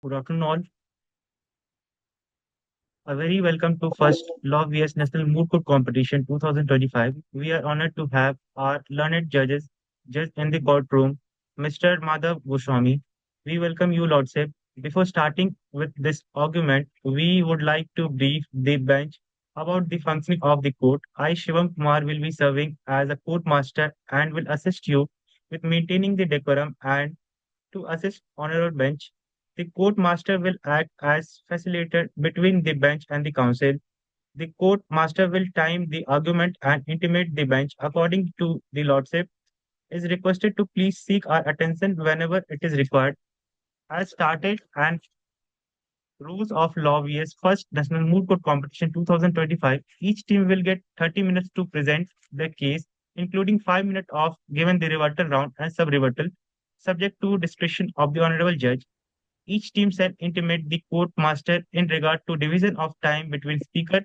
Good afternoon, all. A very welcome to first Lawvs National Moot Court Competition 2025. We are honored to have our learned judges just in the courtroom, Mr. Madhav Goswami. We welcome you, Lordship. Before starting with this argument, we would like to brief the bench about the functioning of the court. I, Shivam Kumar, will be serving as a court master and will assist you with maintaining the decorum and to assist honorable bench. The court master will act as facilitator between the bench and the counsel. The court master will time the argument and intimate the bench according to the lordship. Is requested to please seek our attention whenever it is required. As started and rules of law vs first national moot court competition 2025. Each team will get 30 minutes to present the case, including 5 minutes of given the rebuttal round and sub rebuttal, subject to discretion of the honorable judge. Each team shall intimate the court master in regard to division of time between speaker.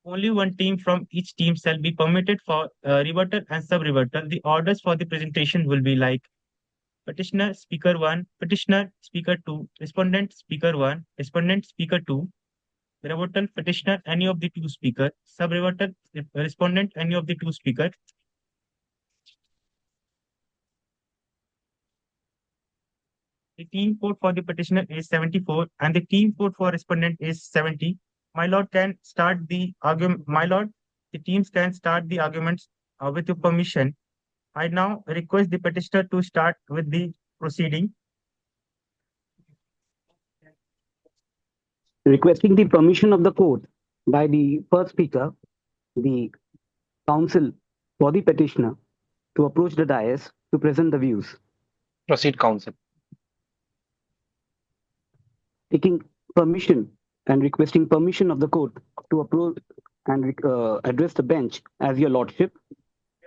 Only one team from each team shall be permitted for rebuttal and sub-rebuttal. The orders for the presentation will be like petitioner speaker 1, petitioner speaker 2, respondent speaker 1, respondent speaker 2, rebuttal petitioner any of the two speaker, sub-rebuttal respondent any of the two speaker. The team code for the petitioner is 74 and the team code for respondent is 70. My lord can start the argument. My lord, the teams can start the arguments with your permission. I now request the petitioner to start with the proceeding. Requesting the permission of the court by the first speaker, the counsel for the petitioner to approach the dais to present the views. Proceed, counsel. Taking permission and requesting permission of the court to approach and address the bench as your lordship.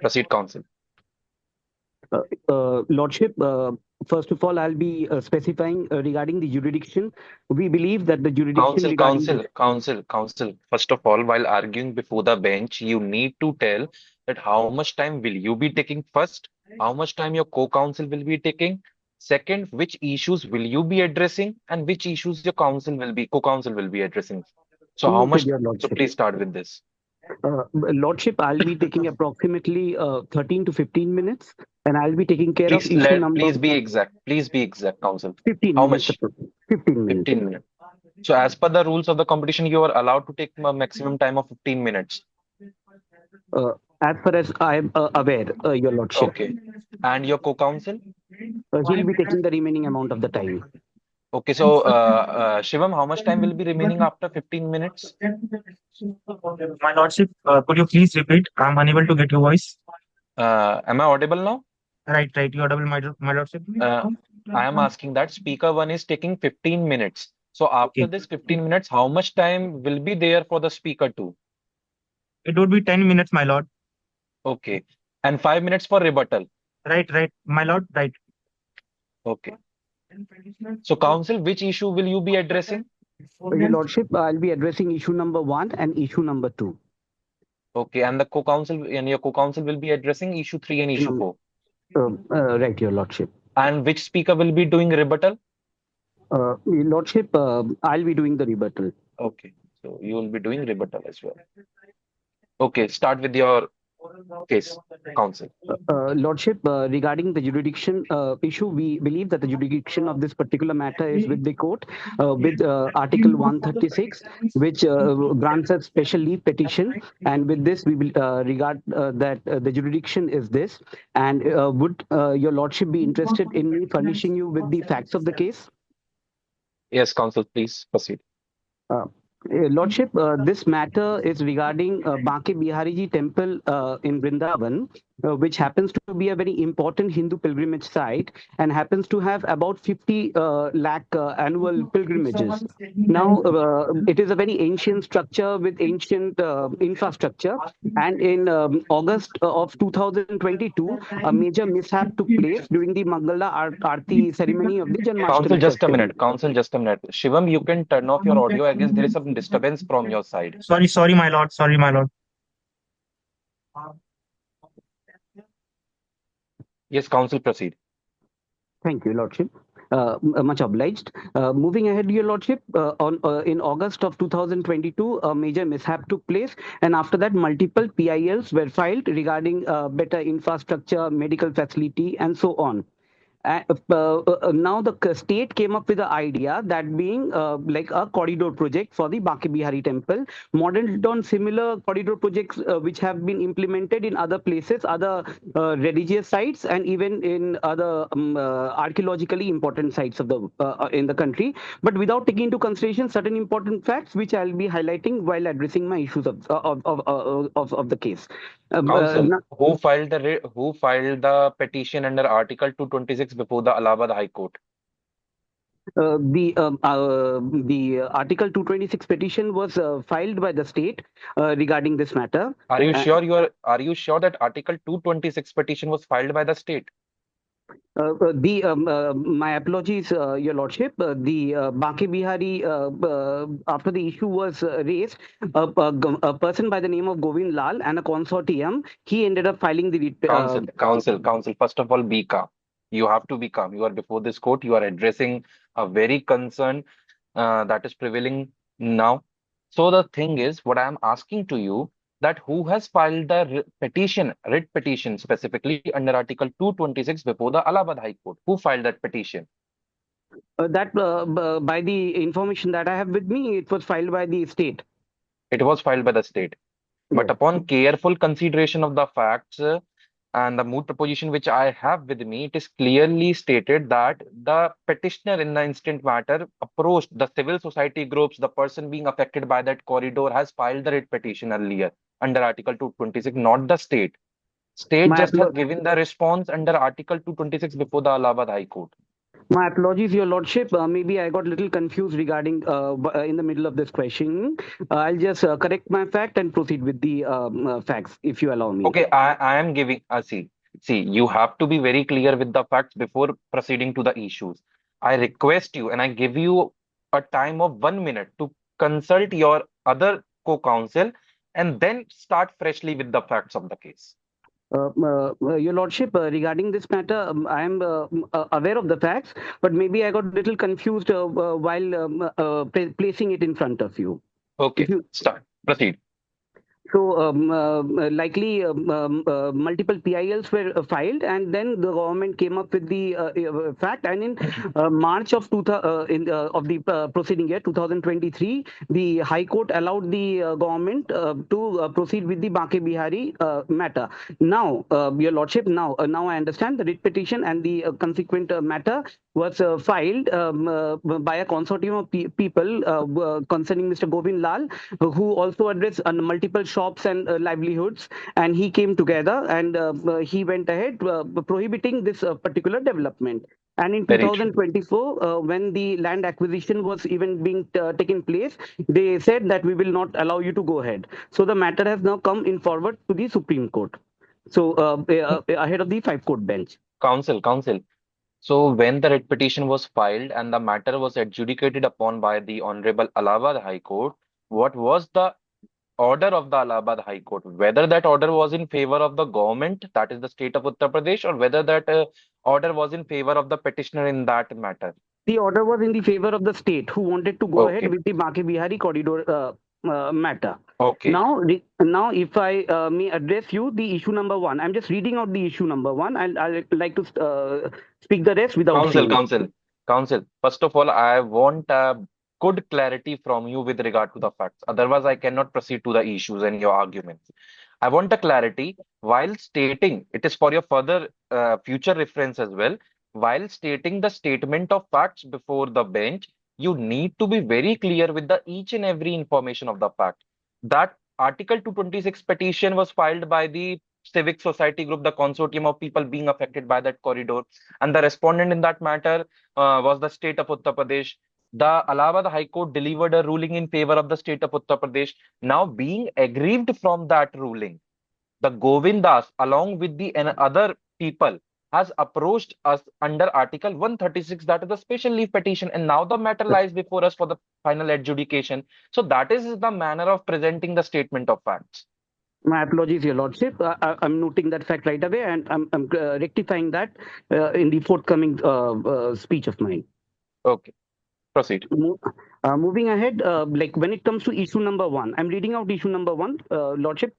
Proceed, counsel. Lordship, first of all, I'll be specifying regarding the jurisdiction. We believe that the jurisdiction Counsel. First of all, while arguing before the bench, you need to tell that how much time will you be taking first, how much time your co-counsel will be taking, second, which issues will you be addressing, and which issues your co-counsel will be addressing. So how much? Noted, your So lordship. please start with this. Lordship, I'll be taking approximately 13 to 15 minutes, and I'll be taking care Please of issue number. please be exact. Please be exact, counsel. 15 How minutes. much? 15 minutes. 15 minutes. So as per the rules of the competition, you are allowed to take a maximum time of 15 minutes. As far as I am aware, your lordship. Okay. And your co-counsel? He'll be taking the remaining amount of the time. Okay, so Shivam, how much time will be remaining after 15 minutes? My lordship, could you please repeat? I'm unable to get your voice. Am I audible now? Right, you're audible, my lordship. I am asking that speaker 1 is taking 15 minutes. So after this 15 minutes, how much time will be there for the speaker 2? It would be 10 minutes, my lord. Okay. And 5 minutes for rebuttal. Right, my lord, right. Okay. So counsel, which issue will you be addressing? Your lordship, I'll be addressing issue number 1 and issue number 2. Okay, and your co-counsel will be addressing issue 3 and issue 4. Right, your lordship. And which speaker will be doing rebuttal? Your lordship, I'll be doing the rebuttal. Okay, so you will be doing rebuttal as well. Okay, start with your case, counsel. Lordship, regarding the jurisdiction issue, we believe that the jurisdiction of this particular matter is with the court, with Article 136, which grants us special leave petition. And with this, we will regard that the jurisdiction is this. And would your lordship be interested in me furnishing you with the facts of the case? Yes, counsel, please proceed. Lordship, this matter is regarding Banke Bihari Ji temple in Vrindavan, which happens to be a very important Hindu pilgrimage site and happens to have about 50 lakh annual pilgrimages. Now, it is a very ancient structure with ancient infrastructure. And in August of 2022, a major mishap took place during the Mangala Aarti ceremony of the Janmashtami. Counsel, just a minute. Counsel, just a minute. Shivam, you can turn off your audio. I guess there is some disturbance from your side. Sorry, my lord. Yes, counsel, proceed. Thank you, Lordship. Much obliged. Moving ahead, Your Lordship, on in August of 2022, a major mishap took place, and after that, multiple PILs were filed regarding better infrastructure, medical facility, and so on. Now the state came up with the idea that being like a corridor project for the Baki Bihari temple, modeled on similar corridor projects which have been implemented in other places, other religious sites, and even in other archaeologically important sites of the in the country, but without taking into consideration certain important facts which I'll be highlighting while addressing my issues of the case. Counsel, who filed the petition under Article 226 before the Allahabad High Court? The Article 226 petition was filed by the state regarding this matter. Uh, Are you sure that Article 226 petition was filed by the state? My apologies, Your Lordship. The Baki Bihari, after the issue was raised, a person by the name of Govind Lal and a consortium, he ended up filing the Counsel. First of all, be calm. You have to be calm. You are before this court. You are addressing a very concern that is prevailing now. So the thing is, what I am asking to you, that who has filed the writ petition specifically under Article 226 before the Allahabad High Court? Who filed that petition? that by the information that I have with me, it was filed by the state. It was filed by the state. But Yes. upon careful consideration of the facts and the moot proposition which I have with me, it is clearly stated that the petitioner in the instant matter approached the civil society groups, the person being affected by that corridor has filed the writ petition earlier under Article 226, not the state. State My just has apolo- given the response under Article 226 before the Allahabad High Court. My apologies, Your Lordship. Maybe I got a little confused regarding in the middle of this question. I'll just correct my fact and proceed with the facts, if you allow me. Okay, I am giving, see, you have to be very clear with the facts before proceeding to the issues. I request you and I give you a time of 1 minute to consult your other co-counsel and then start freshly with the facts of the case. Your Lordship, regarding this matter, I am aware of the facts, but maybe I got a little confused while placing it in front of you. Okay, If you proceed. So likely multiple PILs were filed, and then the government came up with the fact. And in March of of the proceeding year 2023, the High Court allowed the government to proceed with the Bake Bihari matter. Now, Your Lordship, now I understand the writ petition and the consequent matter was filed by a consortium of people concerning Mr. Govind Lal, who also addressed multiple shops and livelihoods, and he came together and he went ahead prohibiting this particular development. And in Very true. 2024, when the land acquisition was even being taken place, they said that we will not allow you to go ahead. So the matter has now come in forward to the Supreme Court. So ahead of the 5 court bench. Counsel. So when the writ petition was filed and the matter was adjudicated upon by the Honorable Allahabad High Court, what was the order of the Allahabad High Court? Whether that order was in favor of the government, that is the state of Uttar Pradesh, or whether that order was in favor of the petitioner in that matter? The order was in the favor of the state, who wanted to go ahead Okay. with the Bake Bihari corridor matter. Okay. Now, if I may address you, the issue number one. I'm just reading out the issue number one. I'll like to speak the rest without saying. Counsel. First of all, I want good clarity from you with regard to the facts. Otherwise, I cannot proceed to the issues and your arguments. I want a clarity while stating, it is for your further future reference as well. While stating the statement of facts before the bench, you need to be very clear with the each and every information of the fact. That Article 226 petition was filed by the civic society group, the consortium of people being affected by that corridor, and the respondent in that matter was the state of Uttar Pradesh. The Allahabad High Court delivered a ruling in favor of the state of Uttar Pradesh. Now, being aggrieved from that ruling, the Govindas, along with the and other people, has approached us under Article 136, that is the special leave petition, and now the matter lies before us for the final adjudication. So that is the manner of presenting the statement of facts. My apologies, Your Lordship. I'm noting that fact right away, and I'm rectifying that in the forthcoming speech of mine. Okay, proceed. Moving ahead, like when it comes to issue number one, I'm reading out issue number one, Lordship.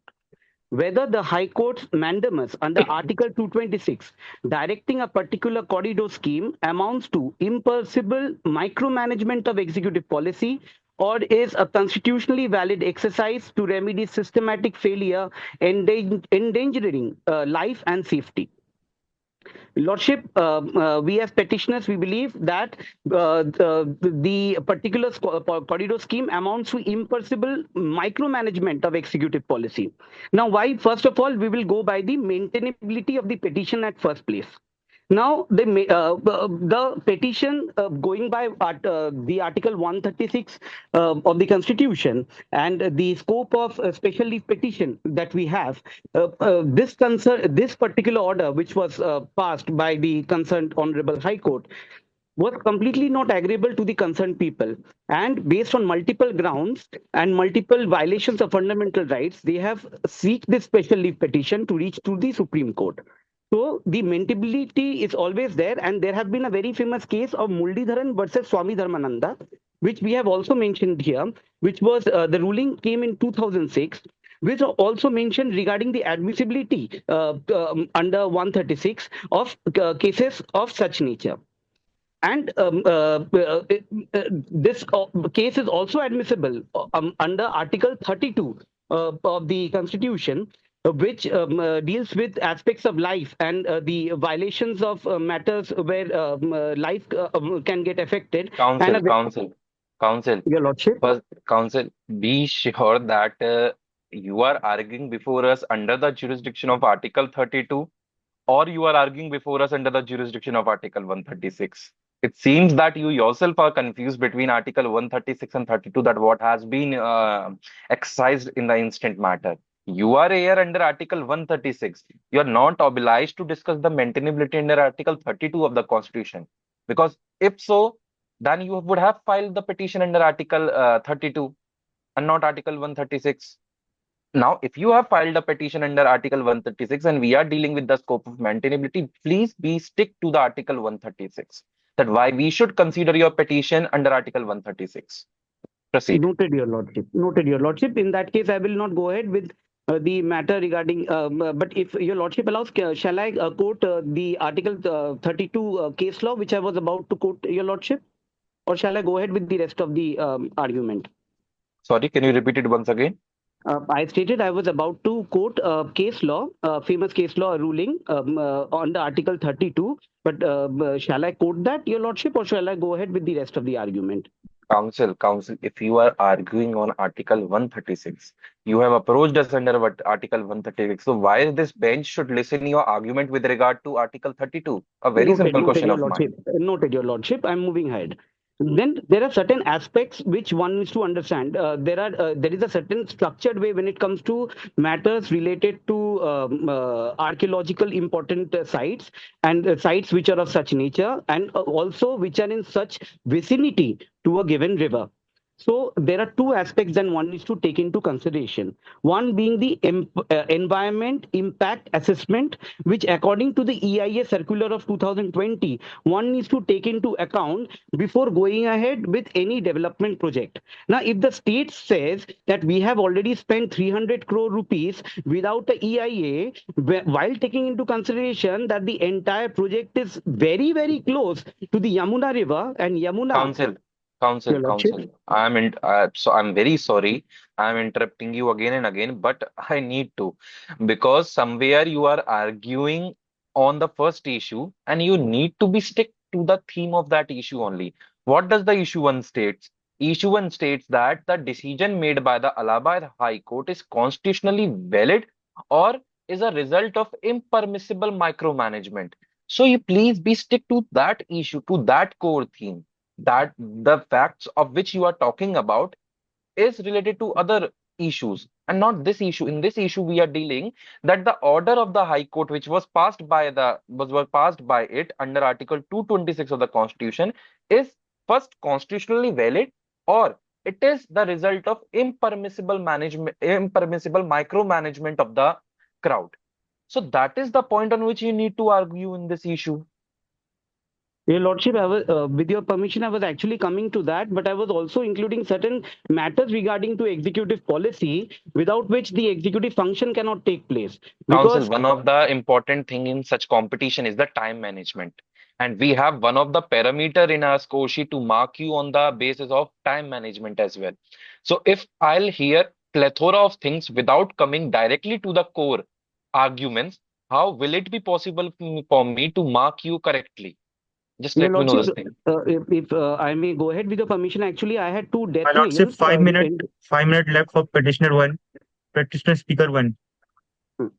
Whether the High Court's mandamus under Article 226 directing a particular corridor scheme amounts to impermissible micromanagement of executive policy or is a constitutionally valid exercise to remedy systematic failure endangering life and safety. Lordship, we as petitioners, we believe that the particular corridor scheme amounts to impermissible micromanagement of executive policy. Now, why? First of all, we will go by the maintainability of the petition at first place. Now, the petition going by the Article 136 of the Constitution and the scope of special leave petition that we have, this particular order, which was passed by the concerned Honorable High Court, was completely not agreeable to the concerned people. And based on multiple grounds and multiple violations of fundamental rights, they have seeked this special leave petition to reach to the Supreme Court. So the maintainability is always there, and there have been a very famous case of Muldidharan versus Swami Dharmananda, which we have also mentioned here, which was the ruling came in 2006, which also mentioned regarding the admissibility under 136 of cases of such nature. And this case is also admissible under Article 32 of the Constitution, which deals with aspects of life and the violations of matters where life can get affected. And Counsel, counsel, counsel. Your Lordship. First, counsel, be sure that you are arguing before us under the jurisdiction of Article 32, or you are arguing before us under the jurisdiction of Article 136. It seems that you yourself are confused between Article 136 and 32, that what has been excised in the instant matter. You are here under Article 136. You are not obliged to discuss the maintainability under Article 32 of the Constitution. Because if so, then you would have filed the petition under Article 32 and not Article 136. Now, if you have filed a petition under Article 136 and we are dealing with the scope of maintainability, please be stick to the Article 136. That why we should consider your petition under Article 136. Proceed. Noted, Your Lordship. Noted, Your Lordship. In that case, I will not go ahead with the matter regarding, but if Your Lordship allows, shall I quote the Article 32 case law, which I was about to quote, Your Lordship? Or shall I go ahead with the rest of the argument? Sorry, can you repeat it once again? I stated I was about to quote case law, famous case law ruling on the Article 32. But shall I quote that, Your Lordship, or shall I go ahead with the rest of the argument? Counsel, if you are arguing on Article 136, you have approached us under what Article 136. So why this bench should listen your argument with regard to Article 32? A very simple question Your of mine. Lordship. Noted, Your Lordship. I'm moving ahead. Then there are certain aspects which one needs to understand. There is a certain structured way when it comes to matters related to archaeological important sites and sites which are of such nature, and also which are in such vicinity to a given river. So there are two aspects that one needs to take into consideration. One being the environment impact assessment, which according to the EIA circular of 2020, one needs to take into account before going ahead with any development project. Now, if the state says that we have already spent 300 crore rupees without the EIA, while taking into consideration that the entire project is very, very close to the Yamuna River and Yamuna. Counsel. I'm very sorry. I'm interrupting you again and again, but I need to, because somewhere you are arguing on the first issue, and you need to be stick to the theme of that issue only. What does the issue one states? Issue one states that the decision made by the Allahabad High Court is constitutionally valid or is a result of impermissible micromanagement. So you please be stick to that issue, to that core theme, that the facts of which you are talking about is related to other issues and not this issue. In this issue, we are dealing that the order of the High Court, which was passed by was passed by it under Article 226 of the Constitution, is first constitutionally valid or It is the result of impermissible management, impermissible micromanagement of the crowd. So that is the point on which you need to argue in this issue. Your Lordship, with your permission, I was actually coming to that, but I was also including certain matters regarding to executive policy, without which the executive function cannot take place. Council, Because one of the important thing in such competition is the time management. And we have one of the parameter in our score sheet to mark you on the basis of time management as well. So if I'll hear plethora of things without coming directly to the core arguments, how will it be possible for me to mark you correctly? Just Your let me know Lordship, this thing. if I may go ahead with your permission, actually, I had two My death lordship, nails. 5 minutes, 5 minutes left for petitioner one, petitioner speaker one.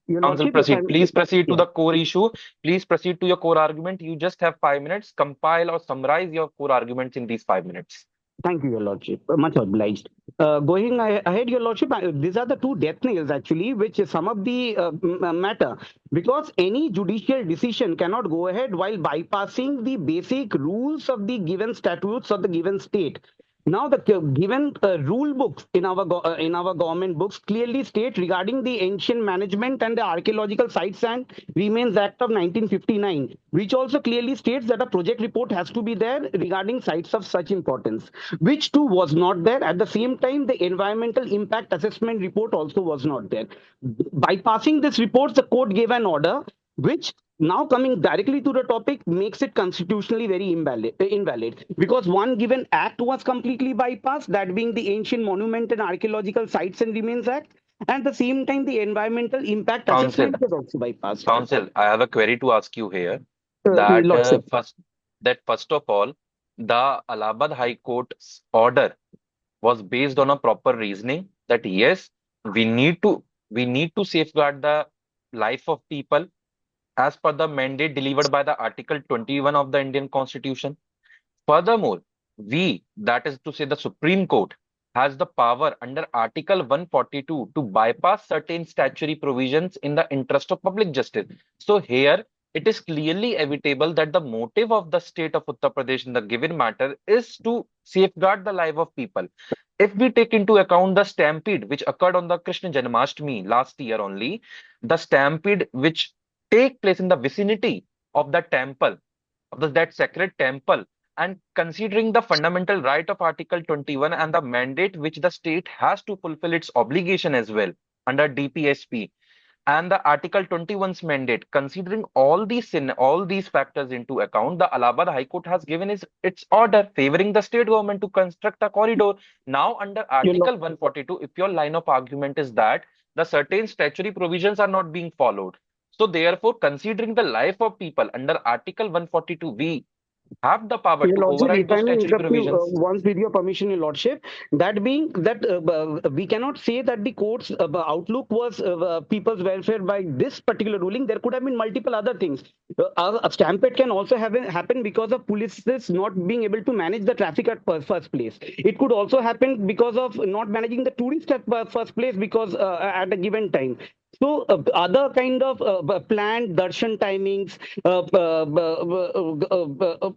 Your Council, Lordship, if proceed. Please proceed to yeah. the core issue. Please proceed to your core argument. You just have 5 minutes. Compile or summarize your core arguments in these 5 minutes. Thank you, Your Lordship. Much obliged. Going ahead, Your Lordship, these are the two death nails actually, which sum up the matter. Because any judicial decision cannot go ahead while bypassing the basic rules of the given statutes of the given state. Now, the given rule books in our government books clearly state regarding the ancient management and the archaeological sites and remains Act of 1959, which also clearly states that a project report has to be there regarding sites of such importance, which too was not there. At the same time, the environmental impact assessment report also was not there. Bypassing this report, the court gave an order which, now coming directly to the topic, makes it constitutionally very invalid because one given act was completely bypassed, that being the Ancient Monument and Archaeological Sites and Remains Act, and at the same time the environmental impact Council, assessment was also bypassed. Council, I have a query to ask you here. Your That Lordship. first of all, the Allahabad High Court's order was based on a proper reasoning that yes, we need to we need to safeguard the life of people as per the mandate delivered by the Article 21 of the Indian Constitution. Furthermore, that is to say the Supreme Court, has the power under Article 142 to bypass certain statutory provisions in the interest of public justice. So here, it is clearly evident that the motive of the state of Uttar Pradesh in the given matter is to safeguard the life of people. If we take into account the stampede which occurred on the Krishna Janmashtami last year only, the stampede which take place in the vicinity of the temple, that sacred temple, and considering the fundamental right of Article 21 and the mandate which the state has to fulfill its obligation as well under DPSP and the Article 21's mandate, considering all these factors into account, the Allahabad High Court has given its order favoring the state government to construct a corridor. Now, under Your Article 142, if your line of argument is that the certain statutory provisions are not being followed, so therefore, considering the life of people under Article 142, we have the power Your to Lordship, override if those I may statutory interrupt you provisions. once with your permission, Your Lordship, that being that we cannot say that the court's outlook was people's welfare by this particular ruling. There could have been multiple other things. A stampede can also have happen because of police not being able to manage the traffic at first place. It could also happen because of not managing the tourist at first place because at a given time. So other kind of planned darshan timings,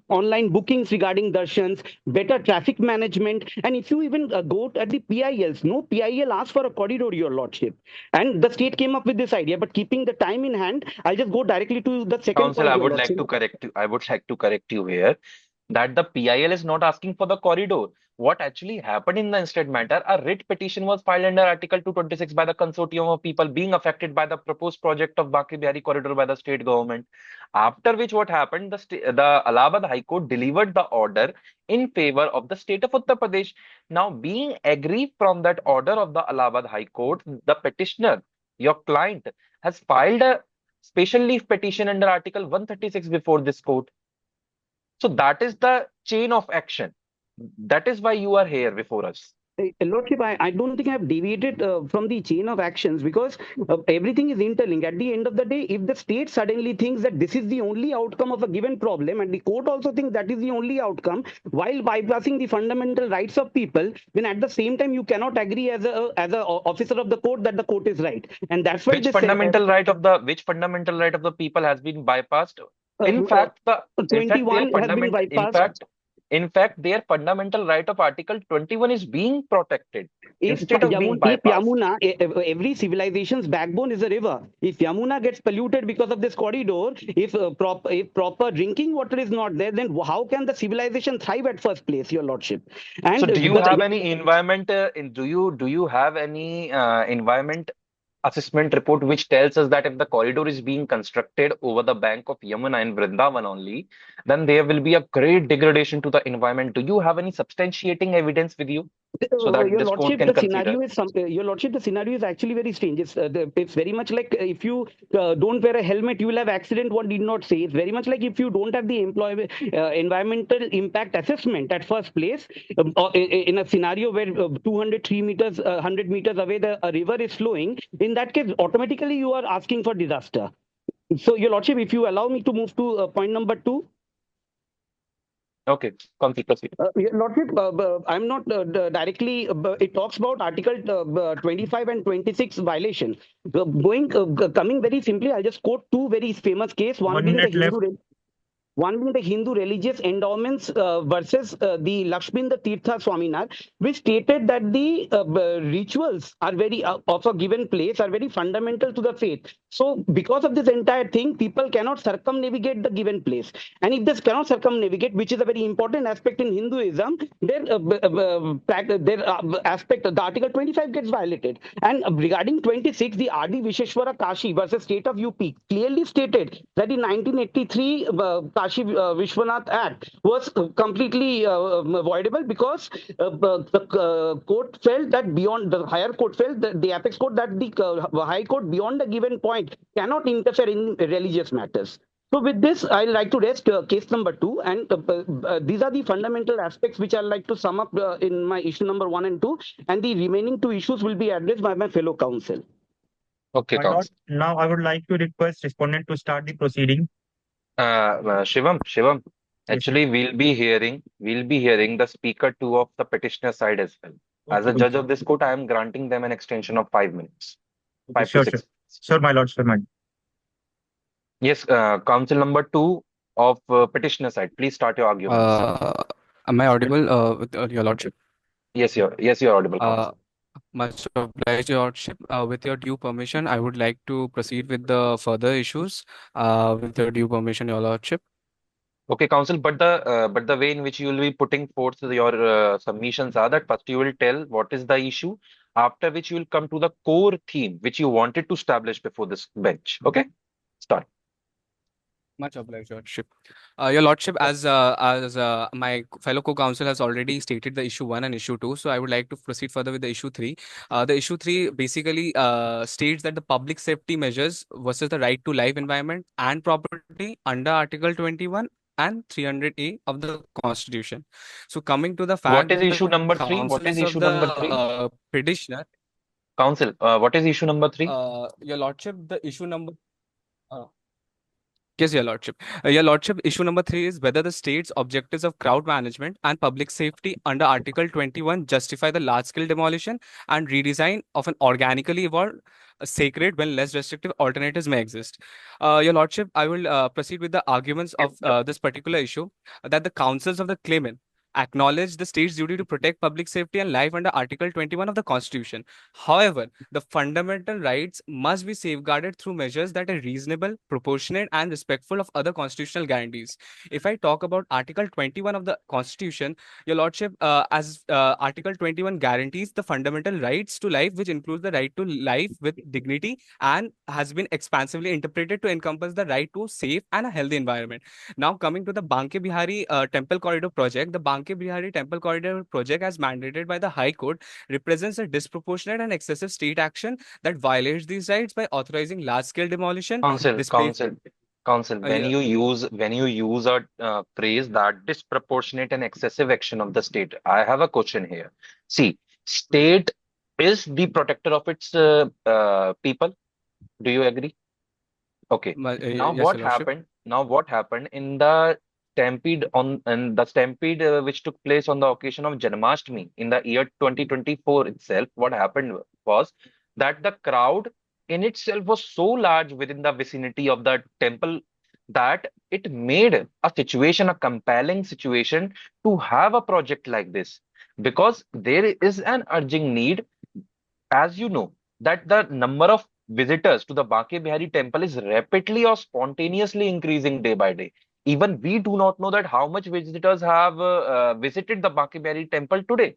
online bookings regarding darshans, better traffic management, and if you even go at the PILs, no PIL asked for a corridor, Your Lordship, and the state came up with this idea. But keeping the time in hand, I'll just go directly to the second Council, point, I Your would like Lordship. to correct you. I would like to correct you here that the PIL is not asking for the corridor. What actually happened in the instant matter, a writ petition was filed under Article 226 by the consortium of people being affected by the proposed project of Baki Bihari corridor by the state government. After which, what happened? The Allahabad High Court delivered the order in favor of the state of Uttar Pradesh. Now, being aggrieved from that order of the Allahabad High Court, the petitioner, your client, has filed a special leave petition under Article 136 before this court. So that is the chain of action. That is why you are here before us. Lordship, I don't think I've deviated from the chain of actions because everything is interlinked. At the end of the day, if the state suddenly thinks that this is the only outcome of a given problem, and the court also thinks that is the only outcome, while bypassing the fundamental rights of people, then at the same time you cannot agree as a officer of the court that the court is right, and that's why Which they say. fundamental right of the people has been bypassed? Uh, In uh, fact, the in fact their 21 has been fundament in bypassed. fact In fact, their fundamental right of Article 21 is being protected instead of being If bypassed. Yamuna, every civilization's backbone is a river. If Yamuna gets polluted because of this corridor, if proper drinking water is not there, then how can the civilization thrive at first place, Your Lordship? So And do you have any environment do you have any environment assessment report which tells us that if the corridor is being constructed over the bank of Yamuna in Vrindavan only, then there will be a great degradation to the environment? Do you have any substantiating evidence with you so that Your this court Lordship, can consider? Your Lordship, the scenario is actually very strange. It's very much like if you don't wear a helmet, you will have accident. One did not say. It's very much like if you don't have the environmental impact assessment at first place, in a scenario where 203 meters, 100 meters away, a river is flowing. In that case, automatically you are asking for disaster. So, Your Lordship, if you allow me to move to point number two. Okay, Counsel, proceed. Your Lordship, I'm not directly, it talks about Article 25 and 26 violation. Coming very simply, I'll just quote two very famous cases, 1 minute left. One being the Hindu religious endowments versus the Lakshminda Tirtha Swaminar, which stated that the rituals are very of a given place are very fundamental to the faith. So, because of this entire thing, people cannot circumnavigate the given place. And if this cannot circumnavigate, which is a very important aspect in Hinduism, their aspect, the Article 25 gets violated. And regarding 26, the R.D. Visheshwara Kashi versus State of UP clearly stated that in 1983 Kashi Vishwanath Act was completely voidable because the court felt that beyond the higher court felt that the apex court that the high court beyond a given point cannot interfere in religious matters. So with this, I'd like to rest case number two, and these are the fundamental aspects which I'd like to sum up in my issue number one and two, and the remaining two issues will be addressed by my fellow counsel. Okay, My lord, Counsel. now I would like to request respondent to start the proceeding. Shivam, Yes, sir. actually we'll be hearing the speaker two of the petitioner side as well. As Okay, a okay. judge of this court, I am granting them an extension of 5 minutes, Okay, five to sure, sure. six minutes. Sure, my lord, sure, my lord. Yes, counsel number two of petitioner side, please start your arguments. Uh, am I audible, with your lordship? Yes, you're audible, Uh, counsel. much obliged, your lordship. With your due permission, I would like to proceed with the further issues. With your due permission, your lordship. Okay, counsel, but the way in which you will be putting forth your submissions are that first you will tell what is the issue, after which you will come to the core theme which you wanted to establish before this bench. Okay, start. Much obliged, your lordship. Your lordship, as my fellow co-counsel has already stated the issue one and issue two, so I would like to proceed further with the issue three. The issue three basically states that the public safety measures versus the right to life, environment, and property under Article 21 and 300A of the Constitution. So, coming to the What fact is that the issue number three? What is counsels of issue the number three? petitioner, Counsel, what is issue number three? your lordship, the issue number. Uh, Yes, Your Lordship. Your Lordship, issue number three is whether the state's objectives of crowd management and public safety under Article 21 justify the large scale demolition and redesign of an organically evolved sacred when less restrictive alternatives may exist. Your Lordship, I will proceed with the arguments of this particular issue that the councils of the claimant acknowledge the state's duty to protect public safety and life under Article 21 of the Constitution. However, the fundamental rights must be safeguarded through measures that are reasonable, proportionate, and respectful of other constitutional guarantees. If I talk about Article 21 of the Constitution, Your Lordship, as Article 21 guarantees the fundamental rights to life, which includes the right to life with dignity and has been expansively interpreted to encompass the right to safe and a healthy environment. Now, coming to the Banke Bihari Temple Corridor project, the Banke Bihari Temple Corridor project, as mandated by the High Court, represents a disproportionate and excessive state action that violates these rights by authorizing large-scale demolition. Counsel, Displace, counsel, counsel. When yeah, you use a phrase that disproportionate and excessive action of the state, I have a question here. See, state is the protector of its people. Do you agree? Okay. Now yes, what Your Lordship. happened? Now what happened in the stampede which took place on the occasion of Janmashtami in the year 2024 itself? What happened was that the crowd in itself was so large within the vicinity of the temple that it made a situation, a compelling situation to have a project like this, because there is an urging need, as you know, that the number of visitors to the Bake Bihari temple is rapidly or spontaneously increasing day by day. Even we do not know that how much visitors have visited the Bake Bihari temple today.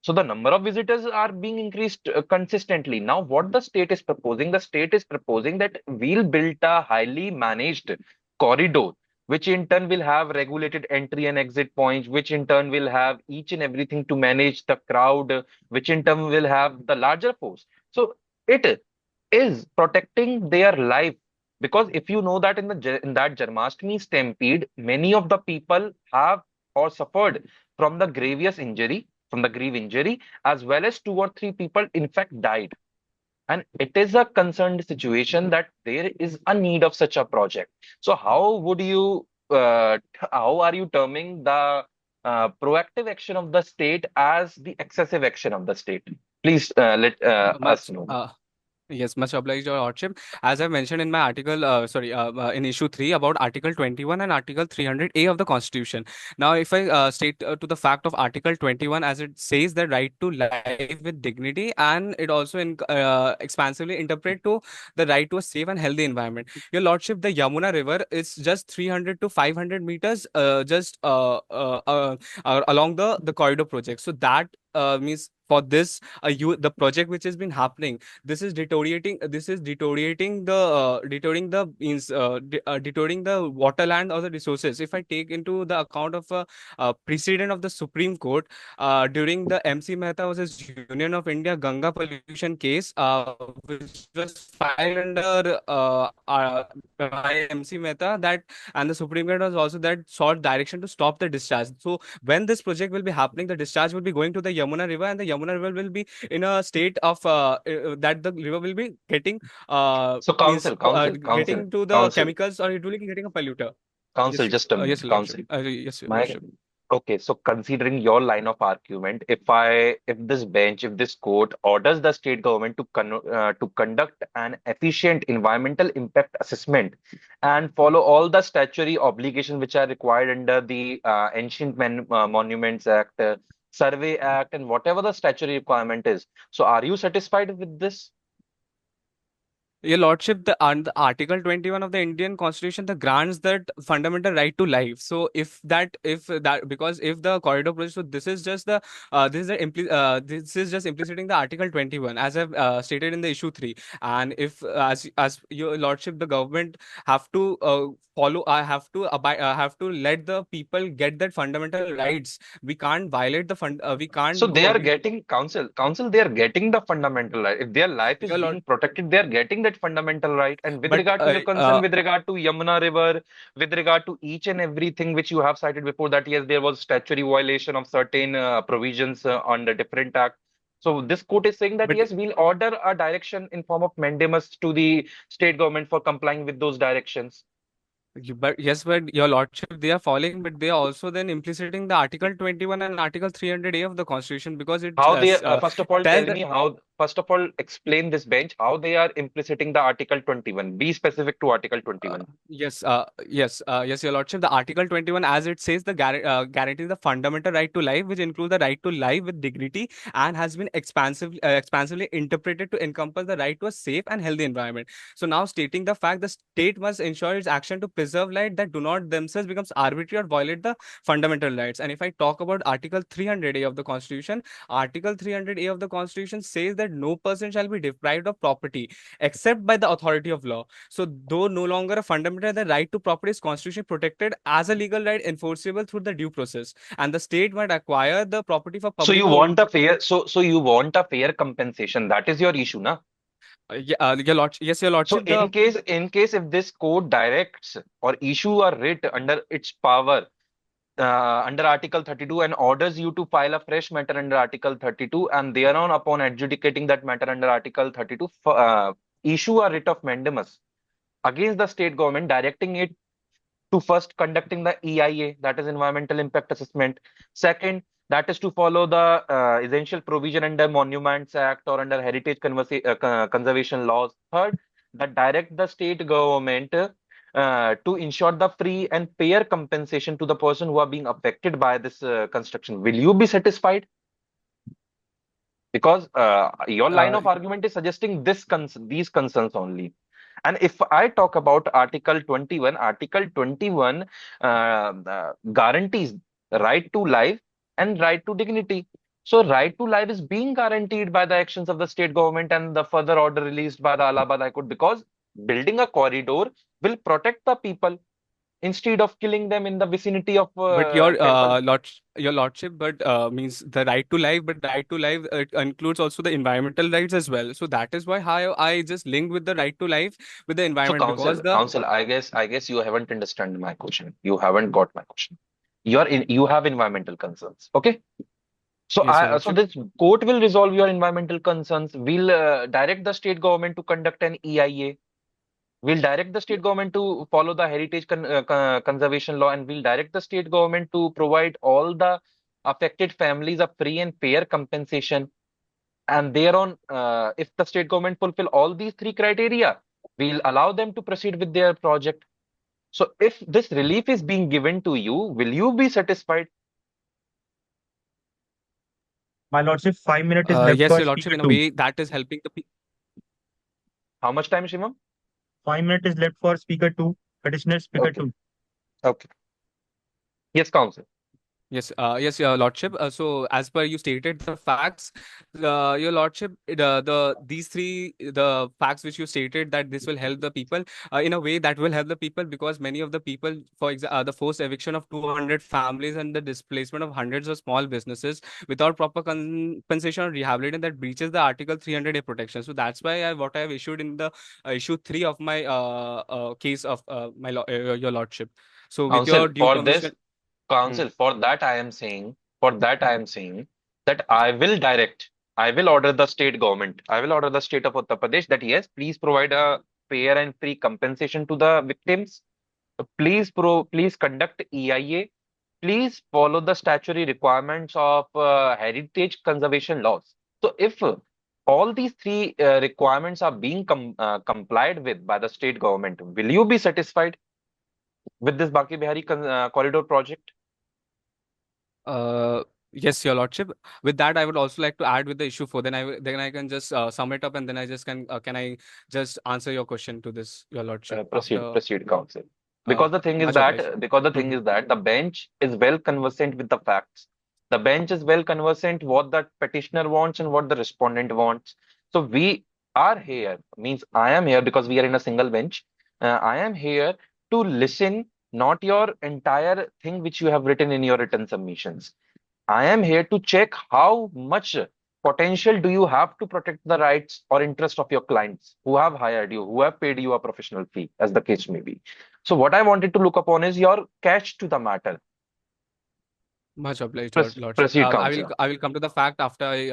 So the number of visitors are being increased consistently. Now, what the state is proposing that we'll build a highly managed corridor, which in turn will have regulated entry and exit points, which in turn will have each and everything to manage the crowd, which in turn will have the larger force. So it is protecting their life, because if you know that in that Janmashtami stampede, many of the people have or suffered from the grievous injury, from the grave injury, as well as two or three people in fact died. And it is a concerned situation that there is a need of such a project. So how are you terming the proactive action of the state as the excessive action of the state? Please let us Much know. Yes, much obliged, Your Lordship. As I mentioned in my article, in issue 3 about Article 21 and Article 300A of the Constitution. Now, if I state to the fact of Article 21, as it says the right to life with dignity, and it also expansively interpret to the right to a safe and healthy environment. Your Lordship, the Yamuna River is just 300 to 500 meters along the corridor project. So that means for this, the project which has been happening, this is deteriorating the waterland or the resources. If I take into the account of a precedent of the Supreme Court during the MC Mehta versus Union of India Ganga pollution case, which was filed under by MC Mehta, that, and the Supreme Court was also that sought direction to stop the discharge. So when this project will be happening, the discharge will be going to the Yamuna River, and the Yamuna River will be in a state of that the river will be getting So getting to the council, chemicals, or it will be getting a polluter. council, just a Yes, minute, Your Lordship. council. Yes, Your My Lordship. Okay, so considering your line of argument, if this court orders the state government to conduct an efficient environmental impact assessment and follow all the statutory obligations which are required under the Monuments Act, Survey Act, and whatever the statutory requirement is, so are you satisfied with this? Your Lordship, the Article 21 of the Indian Constitution that grants that fundamental right to life. So because if the corridor project, so this is just implicitating the Article 21, as I've stated in the issue 3. And if as Your Lordship, the government have to follow, have to let the people get that fundamental rights. We can't violate the fund. We So can't they go are against. getting council, they are getting the fundamental right. If their life is Your Lord, being protected, they are getting that fundamental right. And with but regard to your concern, with regard to Yamuna River, with regard to each and everything which you have cited before, that yes, there was statutory violation of certain provisions on the different act. So this court is saying that but yes, we'll order a direction in form of mandamus to the state government for complying with those directions. But yes, but Your Lordship, they are following, but they are also then implicitating the Article 21 and Article 300A of the Constitution, because it How they, first of all, tells tell that. me how, first of all, explain this bench, how they are implicating the Article 21. Be specific to Article 21. Yes, Your Lordship. The Article 21, as it says, guarantees the fundamental right to life, which includes the right to life with dignity, and has been expansively interpreted to encompass the right to a safe and healthy environment. So now, stating the fact the state must ensure its action to preserve life that do not themselves becomes arbitrary or violate the fundamental rights. And if I talk about Article 300A of the Constitution, Article 300A of the Constitution says that no person shall be deprived of property except by the authority of law. So, though no longer a fundamental, the right to property is constitutionally protected as a legal right enforceable through the due process, and the state might acquire the property for So public you or want a fair, so you want a fair compensation. That is your issue, na? Your Lord, yes, Your So Lordship. in case if this court directs or issue a writ under its power, under Article 32, and orders you to file a fresh matter under Article 32, and thereon upon adjudicating that matter under Article 32, issue a writ of mandamus against the state government, directing it to first conducting the EIA, that is Environmental Impact Assessment. Second, that is to follow the essential provision under Monuments Act or under Heritage Conservation laws. Third, that direct the state government to ensure the free and fair compensation to the person who are being affected by this construction. Will you be satisfied? Because your line of argument is suggesting these concerns only. And if I talk about Article 21 guarantees right to life and right to dignity. So right to life is being guaranteed by the actions of the state government and the further order released by the Allahabad High Court, because building a corridor will protect the people instead of killing them in the vicinity of But your temple. your lordship, but means the right to life, but right to life it includes also the environmental rights as well. So that is why how I just linked with the right to life with the So environment, because counsel, the counsel, I guess you haven't understand my question. You haven't got my question. You have environmental concerns. Okay. So yes, your I so lordship. this court will resolve your environmental concerns. We'll direct the state government to conduct an EIA. We'll direct the state government to follow the heritage conservation law, and we'll direct the state government to provide all the affected families a free and fair compensation. And thereon, if the state government fulfill all these three criteria, we'll allow them to proceed with their project. So if this relief is being given to you, will you be satisfied? My lordship, 5 minutes is left Yes, for your lordship. speaker In a two. way, that is helping the people. How much time, Shimam? 5 minutes is left for speaker two, petitioner speaker Okay. two. Okay. Yes, counsel. Yes, yes, your lordship. So, as per you stated the facts, your lordship, these three the facts which you stated, that this will help the people in a way that will help the people, because many of the people, for example, the forced eviction of 200 families and the displacement of hundreds of small businesses without proper compensation or rehabilitation, that breaches the Article 300A protection. So that's why what I have issued in the issue 3 of my case of your lordship. So, with Counsel, your due for this, permission. counsel, for that I am saying that I will order the state government, I will order the state of Uttar Pradesh that yes, please provide a fair and free compensation to the victims. Please conduct EIA. Please follow the statutory requirements of heritage conservation laws. So if all these three requirements are being complied with by the state government, will you be satisfied with this Baki Bihari corridor project? Uh, yes, your lordship. With that, I would also like to add with the issue 4. Then I can just sum it up, and then I just can I just answer your question to this, your lordship, after Proceed, counsel. uh, Because the thing is much obliged. that the bench is well conversant with the facts. The bench is well conversant what the petitioner wants and what the respondent wants. So we are here, means I am here because we are in a single bench. I am here to listen, not your entire thing which you have written in your written submissions. I am here to check how much potential do you have to protect the rights or interest of your clients who have hired you, who have paid you a professional fee, as the case may be. So what I wanted to look upon is your catch to the matter. Much obliged, your lordship. Proceed, I will come to the fact after I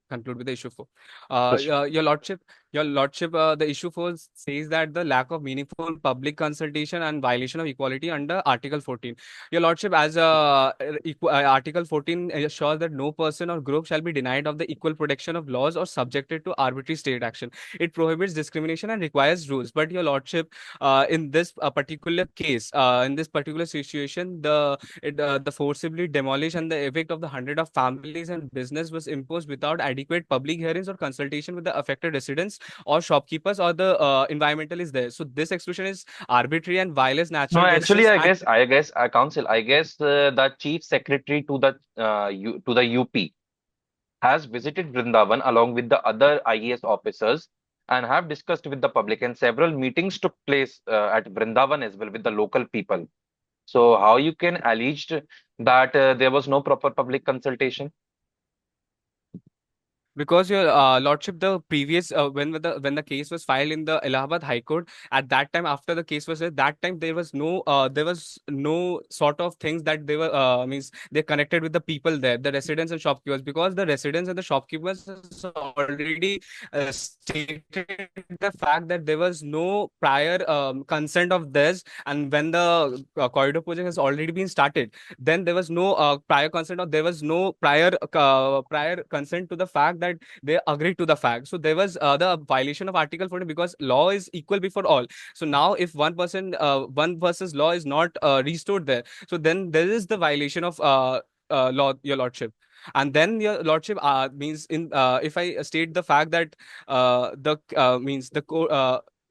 conclude with the issue 4. proceed. Your lordship, the issue 4 says that the lack of meaningful public consultation and violation of equality under Article 14. Your lordship, as Article 14 assures that no person or group shall be denied of the equal protection of laws or subjected to arbitrary state action. It prohibits discrimination and requires rules. But your lordship, in this particular case, in this particular situation, the forcibly demolish and the evict of the hundred of families and business was imposed without adequate public hearings or consultation with the affected residents or shopkeepers or the environmentalists there. So this exclusion is arbitrary and violates No, natural actually, justice. counsel, I guess the chief secretary to the UP has visited Vrindavan along with the other IAS officers and have discussed with the public, and several meetings took place at Vrindavan as well with the local people. So how you can allege that there was no proper public consultation? Because your lordship, the previous when the case was filed in the Allahabad High Court, at that time after the case was that time there was no sort of things that they were means they connected with the people there, the residents and shopkeepers, because the residents and the shopkeepers has already stated the fact that there was no prior consent of this, and when the corridor project has already been started, then there was no prior consent, or there was no prior consent to the fact that that they agreed to the fact. So there was the violation of Article 14 because law is equal before all. So now if one person's law is not restored there, so then there is the violation of law, your lordship. And then your lordship means in if I state the fact that the means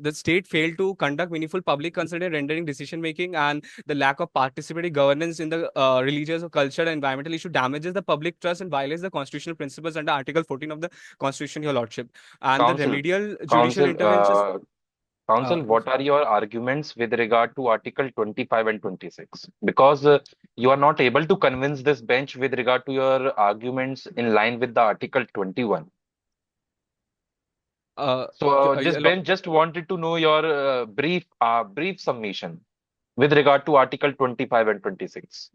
the state failed to conduct meaningful public consent in rendering decision making, and the lack of participatory governance in the religious or cultural and environmental issue damages the public trust and violates the constitutional principles under Article 14 of the Constitution, your lordship. And the Counsel, remedial judicial counsel, interventions. Counsel, what are your arguments with regard to Article 25 and 26? Because you are not able to convince this bench with regard to your arguments in line with the Article 21. So this Your bench just wanted to know your brief submission with regard to Article 25 and 26.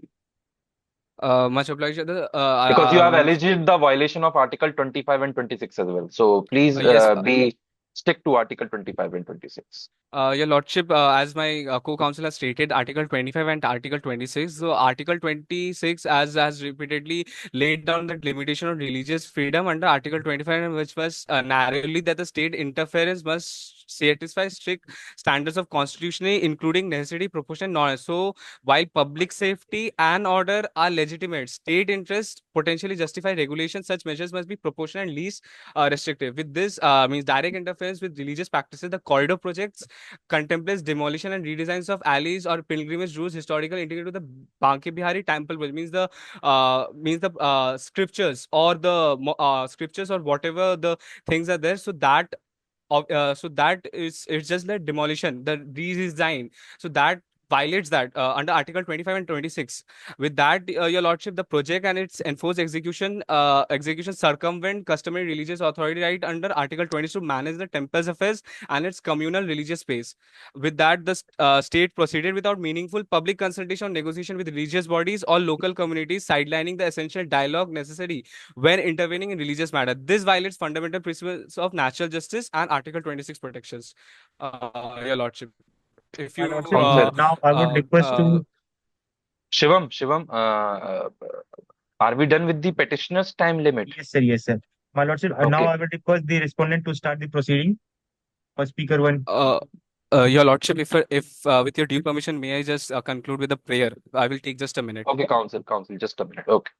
Much obliged. Because you have Means, alleged the violation of Article 25 and 26 as well. So please yes, be stick to Article 25 and 26. Your Lordship, as my co-counsel has stated, Article 25 and Article 26. So, Article 26, as has repeatedly laid down that limitation on religious freedom under Article 25, which was narrowly that the state interference must satisfy strict standards of constitutionality, including necessity, proportion, non. So, while public safety and order are legitimate, state interests potentially justify regulation. Such measures must be proportional and least restrictive. With this, means direct interference with religious practices, the corridor projects contemplates demolition and redesigns of alleys or pilgrimage routes historically integrated to the Banke Bihari temple, which means the scriptures or the scriptures or whatever the things are there. So that is it's just like demolition, the redesign. So that violates that under Article 25 and 26. With that, your lordship, the project and its enforced execution circumvent customary religious authority right under Article 20 to manage the temple's affairs and its communal religious space. With that, the state proceeded without meaningful public consultation or negotiation with religious bodies or local communities, sidelining the essential dialogue necessary when intervening in religious matter. This violates fundamental principles of natural justice and Article 26 protections. Your lordship, if My you lordship, Counsel, now I would request to. Shivam, are we done with the petitioner's time limit? Yes, sir. Yes, sir. My lordship, now Okay. I would request the respondent to start the proceeding for speaker one. uh, your lordship, if with your due permission, may I just conclude with a prayer? I will take just a minute. Okay, counsel, just a minute. Okay.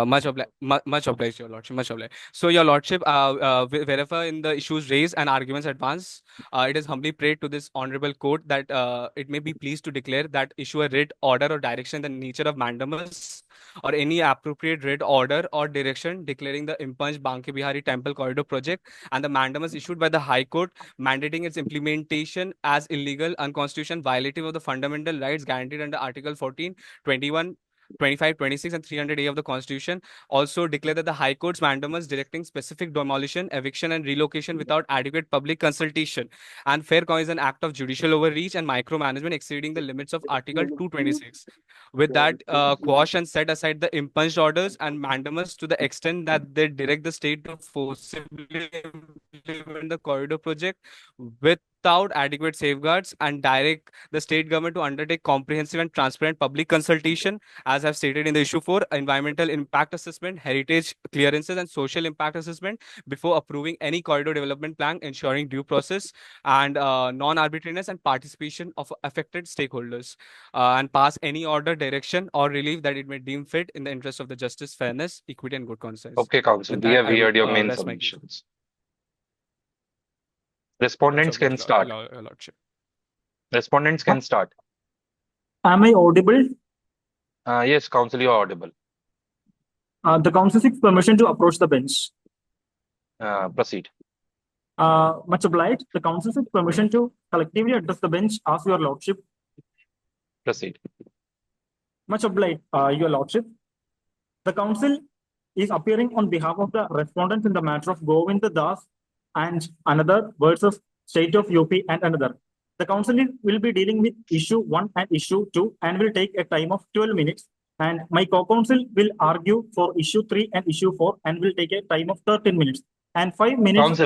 Much obliged, your lordship. Much obliged. So, your lordship, wherever in the issues raised and arguments advanced, it is humbly prayed to this honorable court that it may be pleased to declare that issue a writ, order, or direction in the nature of mandamus, or any appropriate writ, order, or direction declaring the impunged Banke Bihari Temple Corridor project and the mandamus issued by the High Court mandating its implementation as illegal, unconstitutional, violative of the fundamental rights guaranteed under Article 14, 21, 25, 26, and 300A of the Constitution. Also declare that the High Court's mandamus directing specific demolition, eviction, and relocation without adequate public consultation and fair cause is an act of judicial overreach and micromanagement exceeding the limits of Article 226. With that, quash and set aside the impunged orders and mandamus to the extent that they direct the state to forcibly implement the corridor project without adequate safeguards and direct the state government to undertake comprehensive and transparent public consultation, as I've stated in the issue 4, environmental impact assessment, heritage clearances, and social impact assessment before approving any corridor development plan, ensuring due process and non-arbitrariness and participation of affected stakeholders, and pass any order, direction, or relief that it may deem fit in the interest of the justice, fairness, equity, and good conscience. Okay, counsel, With we that, have I would heard your main rest my case. submissions. Much Respondents can obliged, start. Your Lordship. Respondents can start. Am I audible? Yes, counsel, you are audible. The counsel seeks permission to approach the bench. Proceed. Much obliged. The counsel seeks permission to collectively address the bench of your lordship. Proceed. Much obliged, your lordship. The counsel is appearing on behalf of the respondents in the matter of Govind Das and another versus State of UP and another. The counsel will be dealing with issue 1 and issue 2 and will take a time of 12 minutes. And my co-counsel will argue for issue 3 and issue 4 and will take a time of 13 minutes. And 5 minutes.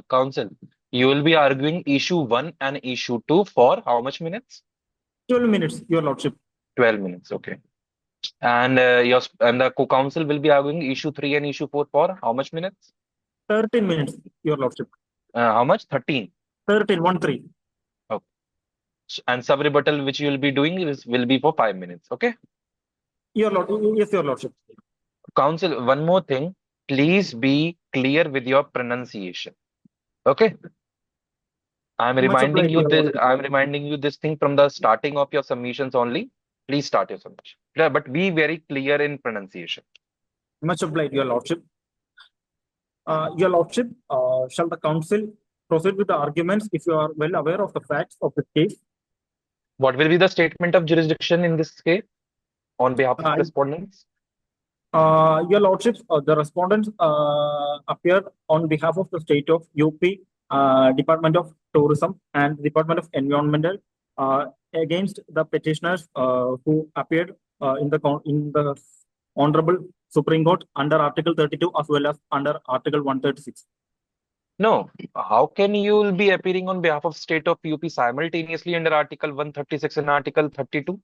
Counsel, you will be arguing issue 1 and issue 2 for how much minutes? 12 minutes, your lordship. 12 minutes, okay. And the co-counsel will be arguing issue 3 and issue 4 for how much minutes? 13 minutes, Your Lordship. How much? 13. 13, 1 3. Okay. And sub-rebuttal, which you will be doing, will be for 5 minutes. Okay. Yes, Your Lordship. Counsel, one more thing. Please be clear with your pronunciation. Okay. I'm Much reminding obliged, you Your this. Lordship. I'm reminding you this thing from the starting of your submissions only. Please start your submission. Yeah, but be very clear in pronunciation. Much obliged, Your Lordship. Your Lordship, shall the counsel proceed with the arguments if you are well aware of the facts of the case? What will be the statement of jurisdiction in this case on behalf of Uh, respondents? Your Lordship, the respondents appeared on behalf of the state of UP, Department of Tourism and Department of Environmental against the petitioners who appeared in the Honorable Supreme Court under Article 32 as well as under Article 136. No. How can you be appearing on behalf of state of UP simultaneously under Article 136 and Article 32?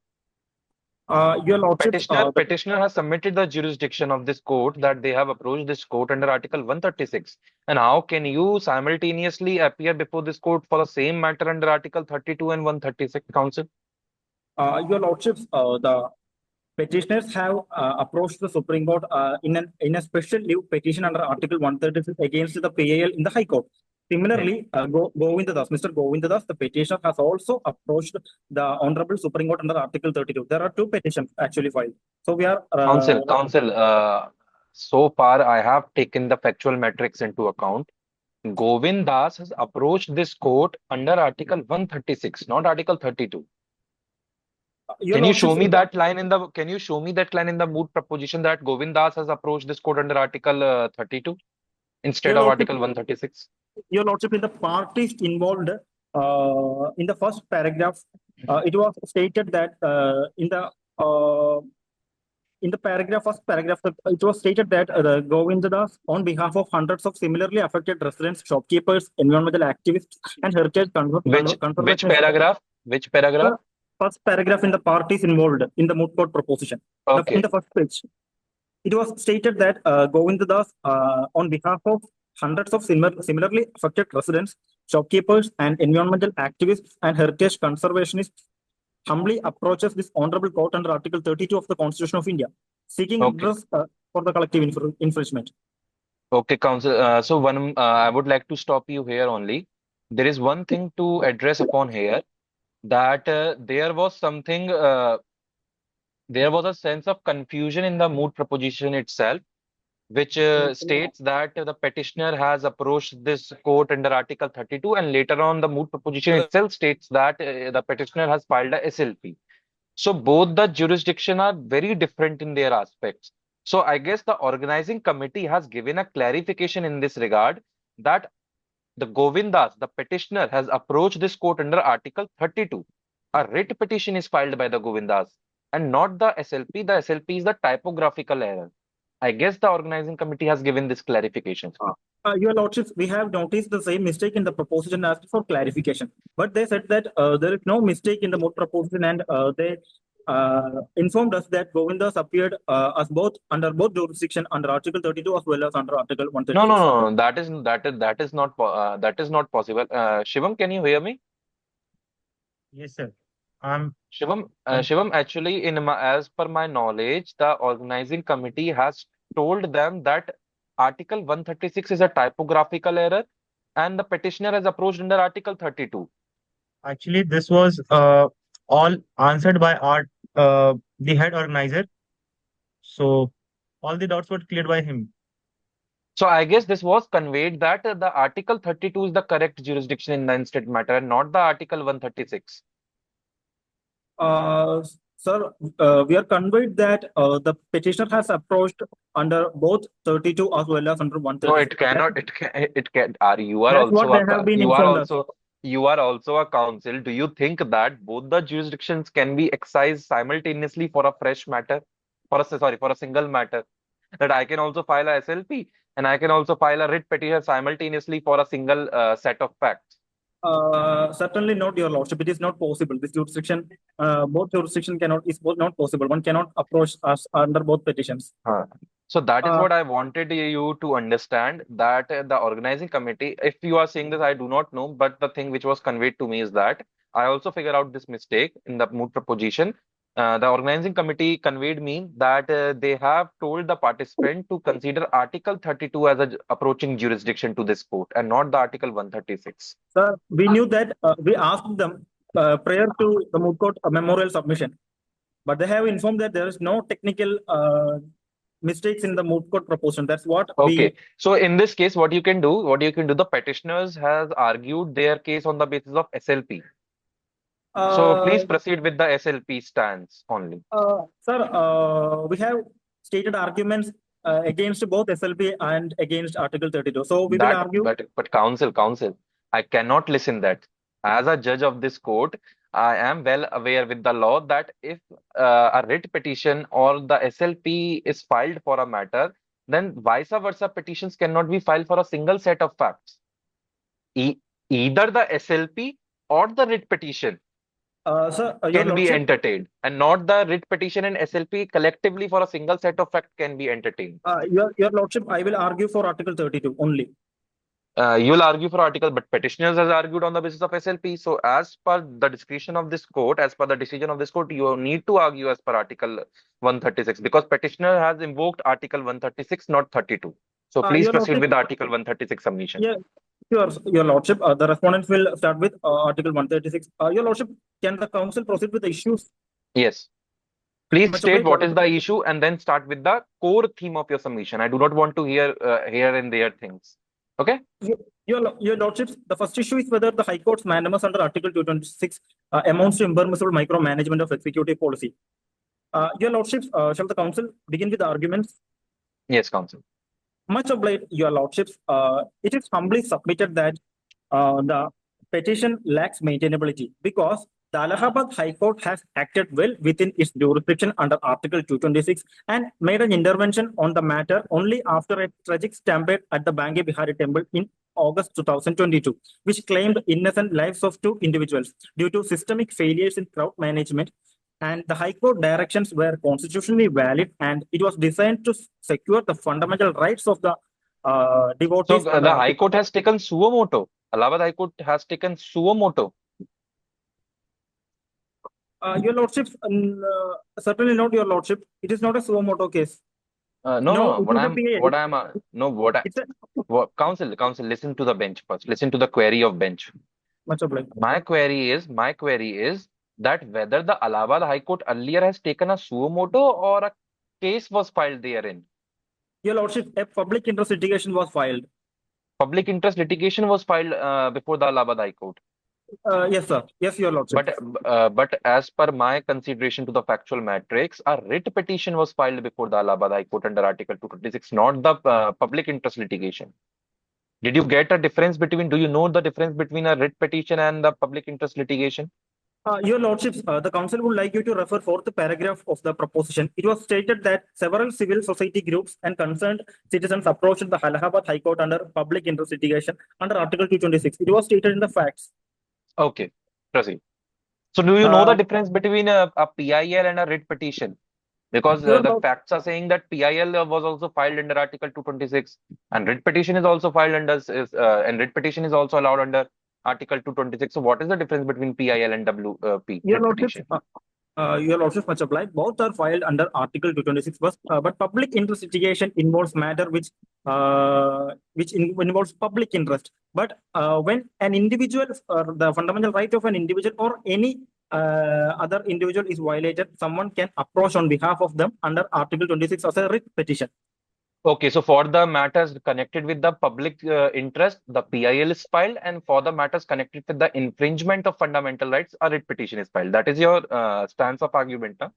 Your Lordship, Petitioner has submitted the jurisdiction of this court that they have approached this court under Article 136. And how can you simultaneously appear before this court for the same matter under Article 32 and 136, counsel? Your Lordships, the petitioners have approached the Supreme Court in a special leave petition under Article 136 against the PAL in the High Court. Similarly, Govindadas, Mr. Govindadas, the petitioner has also approached the Honorable Supreme Court under Article 32. There are two petitions actually filed. So we are Counsel, so far I have taken the factual metrics into account. Govindas has approached this court under Article 136, not Article 32. Your Can you show Lordships, me that line in the moot proposition that Govindas has approached this court under Article 32 instead Your of Lordship, Article 136? Your Lordship, in the parties involved, in the first paragraph, it was stated that in the first paragraph, it was stated that the Govindadas, on behalf of hundreds of similarly affected residents, shopkeepers, environmental activists, and heritage Which conservationists. paragraph? Which paragraph? The first paragraph in the parties involved in the moot court proposition. Okay. In the first page, it was stated that Govindadas, on behalf of hundreds of similarly affected residents, shopkeepers, and environmental activists and heritage conservationists, humbly approaches this honorable court under Article 32 of the Constitution of India, seeking redress for the collective infringement. Okay, counsel. I would like to stop you here only. There is one thing to address upon here, that there was a sense of confusion in the moot proposition itself, which states that the petitioner has approached this court under Article 32, and later on the moot proposition itself states that the petitioner has filed a SLP. So both the jurisdiction are very different in their aspects. So I guess the organizing committee has given a clarification in this regard that the Govindas, the petitioner, has approached this court under Article 32. A writ petition is filed by the Govindas and not the SLP. The SLP is the typographical error. I guess the organizing committee has given this clarification. Your Lordships, we have noticed the same mistake in the proposition asked for clarification. But they said that there is no mistake in the moot proposition, and they informed us that Govindas appeared as under both jurisdiction under Article 32 as well as under Article 136. No. That is not possible. Shivam, can you hear me? Yes, sir. Shivam, actually, as per my knowledge, the organizing committee has told them that Article 136 is a typographical error, and the petitioner has approached under Article 32. Actually, this was all answered by the head organizer. So all the doubts were cleared by him. So I guess this was conveyed that the Article 32 is the correct jurisdiction in the instant matter, and not the Article 136. Sir, we are conveyed that the petitioner has approached under both 32 as well as under 136. No, it cannot. It can. You are That's also what they have been informed us. You are also a counsel. Do you think that both the jurisdictions can be excised simultaneously for a fresh matter, for a single matter? That I can also file a SLP and I can also file a writ petition simultaneously for a single set of facts. Certainly not, Your Lordship. It is not possible. This jurisdiction, both jurisdiction cannot is both not possible. One cannot approach us under both petitions. Huh. So that is Uh, what I wanted you to understand, that the organizing committee, if you are saying this, I do not know, but the thing which was conveyed to me is that I also figure out this mistake in the moot proposition. The organizing committee conveyed me that they have told the participant to consider Article 32 as a approaching jurisdiction to this court and not the Article 136. Sir, we knew that we asked them prior to the Moot Court memorial submission, but they have informed that there is no technical mistakes in the Moot Court proposition. That's what Okay, we. so in this case, what you can do, the petitioners has argued their case on the basis of SLP. So Uh, please proceed with the SLP stance only. Sir, we have stated arguments against both SLP and against Article 32. So we will That, argue. but counsel, I cannot listen that. As a judge of this court, I am well aware with the law that if a writ petition or the SLP is filed for a matter, then vice versa petitions cannot be filed for a single set of facts. Either the SLP or the writ petition Sir, Your can be Lordship, entertained, and not the writ petition and SLP collectively for a single set of facts can be entertained. Your Lordship, I will argue for Article 32 only. You'll argue for article, but petitioners has argued on the basis of SLP. So, as per the discretion of this court, as per the decision of this court, you need to argue as per Article 136 because petitioner has invoked Article 136, not 32. So, please Your proceed Lordship, with Article 136 submission. yeah, Your Lordship, the respondents will start with Article 136. Your Lordship, can the council proceed with the issues? Yes. Please Much state obliged, what Your is the issue and then start with the core theme of your submission. I do not want to hear here and there things. Okay? Your Lordships, the first issue is whether the High Court's mandamus under Article 226 amounts to impermissible micromanagement of executive policy. Your Lordships, shall the council begin with the arguments? Yes, counsel. Much obliged, Your Lordships. It is humbly submitted that the petition lacks maintainability because the Allahabad High Court has acted well within its jurisdiction under Article 226 and made an intervention on the matter only after a tragic stampede at the Bangi Bihari temple in August 2022, which claimed innocent lives of two individuals due to systemic failures in crowd management. And the High Court directions were constitutionally valid and it was designed to secure the fundamental rights of the So, devotees. the High Court has taken suo moto. Allahabad High Court has taken suo moto. Your Lordships, certainly not, Your Lordship. It is not a suo moto case. No. It's a Counsel, listen to the bench first. Listen to the query of bench. much obliged. My query is that whether the Allahabad High Court earlier has taken a suo moto or a case was filed therein. Your Lordship, a public interest litigation was filed. Public interest litigation was filed before the Allahabad High Court. Yes, sir. Yes, Your Lordship. But as per my consideration to the factual matrix, a writ petition was filed before the Allahabad High Court under Article 226, not the public interest litigation. Did you get a difference between? Do you know the difference between a writ petition and the public interest litigation? Your Lordships, the Council would like you to refer fourth paragraph of the proposition. It was stated that several civil society groups and concerned citizens approached the Allahabad High Court under public interest litigation under Article 226. It was stated in the facts. Okay, proceed. So, do you know the difference between a PIL and a writ petition? Because the facts are saying that PIL was also filed under Article 226, and writ petition is also filed under and writ petition is also allowed under Article 226. So, what is the difference between PIL and WP? Your Lordship, much obliged. Both are filed under Article 226, but public interest litigation involves matter which involves public interest. But when an individual, the fundamental right of an individual or any other individual is violated, someone can approach on behalf of them under Article 26 as a writ petition. Okay, so for the matters connected with the public interest, the PIL is filed, and for the matters connected with the infringement of fundamental rights, a writ petition is filed. That is your stance of argument, huh?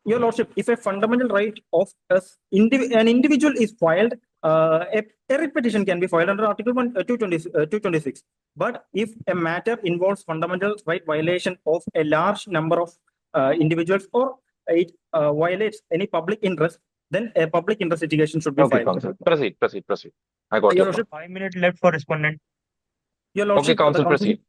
Your Lordship, if a fundamental right of an individual is filed, a writ petition can be filed under Article 226. But if a matter involves fundamental right violation of a large number of individuals or it violates any public interest, then a public interest litigation should be filed. Counsel. Proceed. I got Your your Lordship, 5 minutes left for respondent. Your Lordship, okay, counsel, proceed.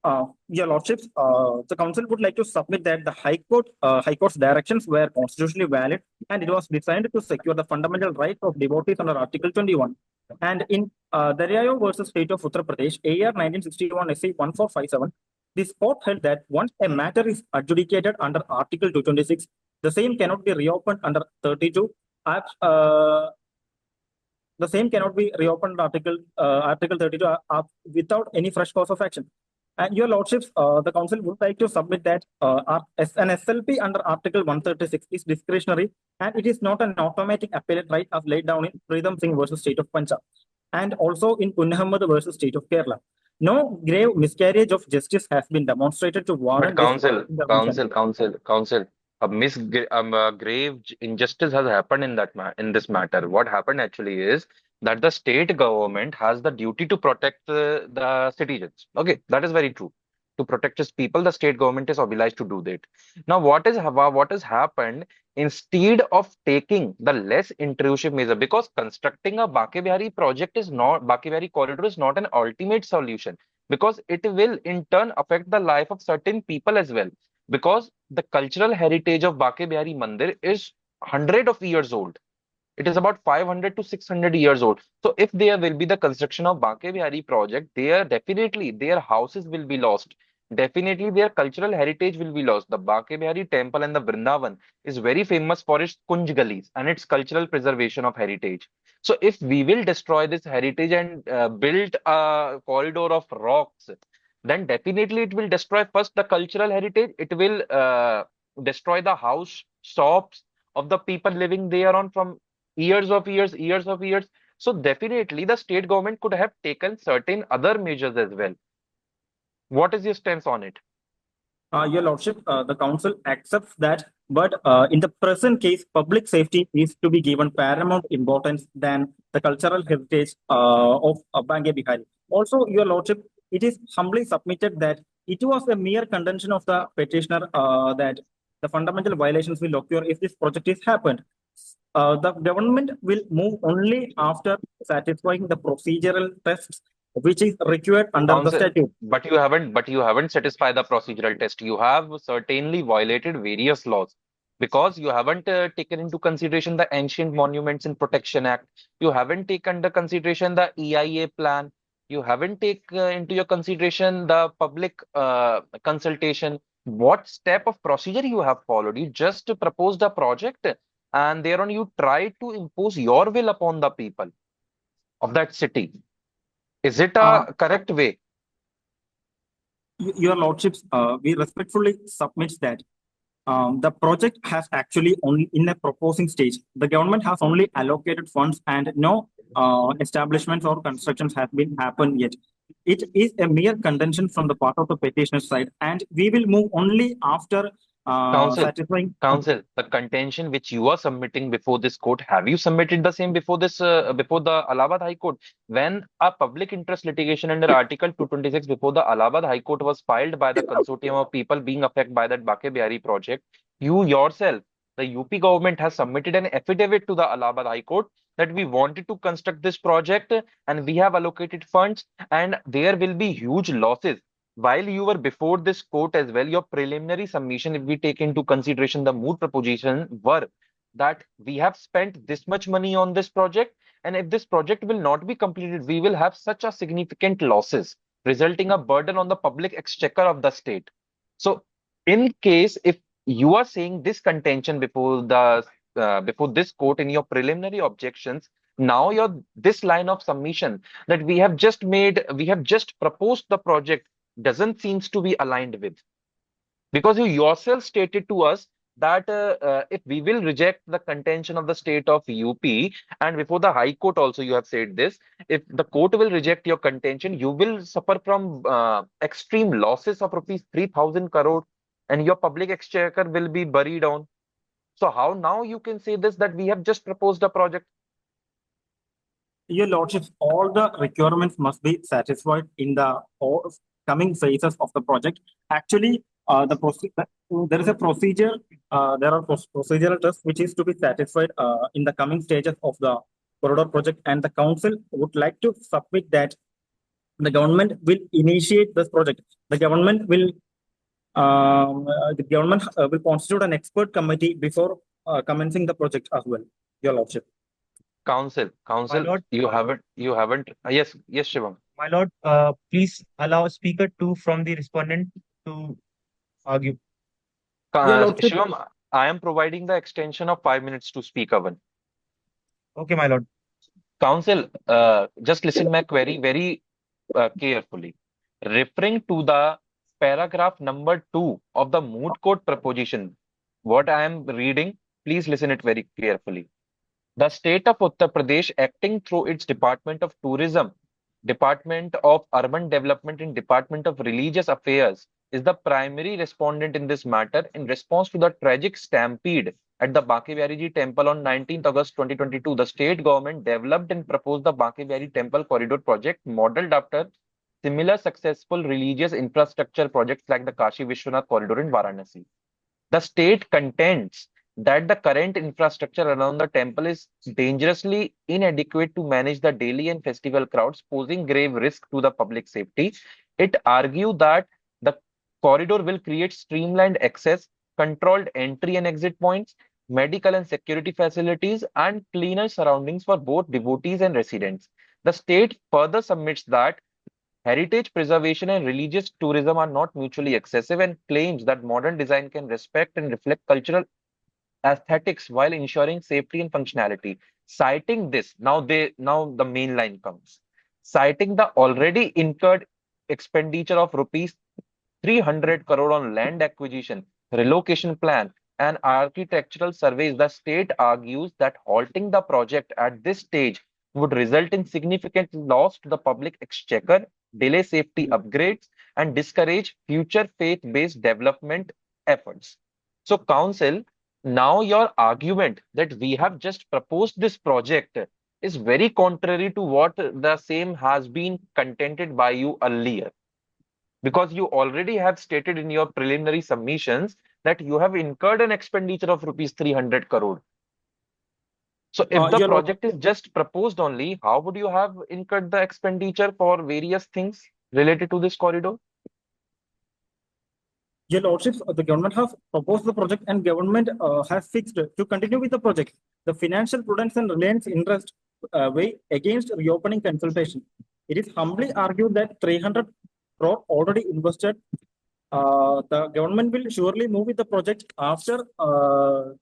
Your Lordships, the Council would like to submit that the High Court's directions were constitutionally valid, and it was designed to secure the fundamental rights of devotees under Article 21. And in Dariayo versus State of Uttar Pradesh, AR 1961 SC 1457, this court held that once a matter is adjudicated under Article 226, the same cannot be reopened under 32. The same cannot be reopened Article 32 without any fresh cause of action. And your Lordships, the Council would like to submit that an SLP under Article 136 is discretionary, and it is not an automatic appellate right as laid down in Pritam Singh versus State of Punjab, and also in Punnahamad versus State of Kerala. No grave miscarriage of justice has been demonstrated to But warrant this intervention. council, a grave injustice has happened in in this matter. What happened actually is that the state government has the duty to protect the citizens. Okay, that is very true. To protect its people, the state government is obliged to do that. Now, what has happened instead of taking the less intrusive measure, because constructing a Bake Bihari project is not Bake Bihari corridor is not an ultimate solution, because it will in turn affect the life of certain people as well, because the cultural heritage of Bake Bihari Mandir is hundred of years old. It is about 500 to 600 years old. So if there will be the construction of Bake Bihari project, definitely their houses will be lost. Definitely their cultural heritage will be lost. The Bake Bihari temple and the Vrindavan is very famous for its Kunj Galis and its cultural preservation of heritage. So if we will destroy this heritage and build a corridor of rocks, then definitely it will destroy first the cultural heritage. It will destroy the house, shops of the people living there on from years of years. So definitely the state government could have taken certain other measures as well. What is your stance on it? Your Lordship, the Council accepts that, but in the present case, public safety is to be given paramount importance than the cultural heritage of Bange Bihari. Also, Your Lordship, it is humbly submitted that it was a mere contention of the petitioner that the fundamental violations will occur if this project is happened. The government will move only after satisfying the procedural tests which is required under the Council, statute. but you haven't satisfied the procedural test. You have certainly violated various laws because you haven't taken into consideration the Ancient Monuments and Protection Act. You haven't taken into consideration the EIA plan. You haven't taken into your consideration the public consultation. What step of procedure you have followed? You just proposed a project and thereon you try to impose your will upon the people of that city. Is it Uh, a correct way? Your Lordships, we respectfully submit that the project has actually only in a proposing stage. The government has only allocated funds and no establishments or constructions have been happened yet. It is a mere contention from the part of the petitioner side, and we will move only after Council, satisfying. Council, the contention which you are submitting before this court, have you submitted the same before before the Allahabad High Court? When a public interest litigation under Article 226 before the Allahabad High Court was filed by the consortium of people being affected by that Bake Bihari project, you yourself, the UP government has submitted an affidavit to the Allahabad High Court that we wanted to construct this project and we have allocated funds and there will be huge losses. While you were before this court as well, your preliminary submission, if we take into consideration the moot proposition, were that we have spent this much money on this project, and if this project will not be completed, we will have such a significant losses, resulting a burden on the public exchequer of the state. So, in case if you are saying this contention before the before this court in your preliminary objections, now your this line of submission that we have just proposed the project doesn't seems to be aligned with, because you yourself stated to us that if we will reject the contention of the state of UP, and before the High Court also you have said this, if the court will reject your contention, you will suffer from extreme losses of rupees 3,000 crore and your public exchequer will be buried on. So how now you can say this that we have just proposed a project? Your Lordships, all the requirements must be satisfied in the coming phases of the project. Actually, there is a procedure, there are procedural tests which is to be satisfied in the coming stages of the corridor project, and the council would like to submit that the government will initiate this project. The government will will constitute an expert committee before commencing the project as well, Your Lordship. Counsel, My lord, you haven't. Yes, yes, Shivam. my lord, please allow speaker two from the respondent to argue. Your Lordship. Shivam, I am providing the extension of 5 minutes to speak, Avan. Okay, my lord. Counsel, just listen my query very carefully. Referring to the paragraph number 2 of the moot court proposition, what I am reading, please listen it very carefully. The state of Uttar Pradesh, acting through its Department of Tourism, Department of Urban Development, and Department of Religious Affairs, is the primary respondent in this matter in response to the tragic stampede at the Baki Bihariji Temple on 19th August 2022. The state government developed and proposed the Baki Bihariji Temple Corridor project, modeled after similar successful religious infrastructure projects like the Kashi Vishwanath Corridor in Varanasi. The state contends that the current infrastructure around the temple is dangerously inadequate to manage the daily and festival crowds, posing grave risk to the public safety. It argued that the corridor will create streamlined access, controlled entry and exit points, medical and security facilities, and cleaner surroundings for both devotees and residents. The state further submits that heritage preservation and religious tourism are not mutually excessive and claims that modern design can respect and reflect cultural aesthetics while ensuring safety and functionality. Citing this, now the main line comes. Citing the already incurred expenditure of rupees 300 crore on land acquisition, relocation plan, and architectural surveys, the state argues that halting the project at this stage would result in significant loss to the public exchequer, delay safety upgrades, and discourage future faith-based development efforts. So, Council, now your argument that we have just proposed this project is very contrary to what the same has been contended by you earlier, because you already have stated in your preliminary submissions that you have incurred an expenditure of rupees 300 crore. So if the Your project is just proposed only, how would you have incurred the expenditure for various things related to this corridor? Your Lordship, the government has proposed the project and government has fixed to continue with the project. The financial prudence and reliance interest weigh against reopening consultation. It is humbly argued that 300 crore already invested. The government will surely move with the project after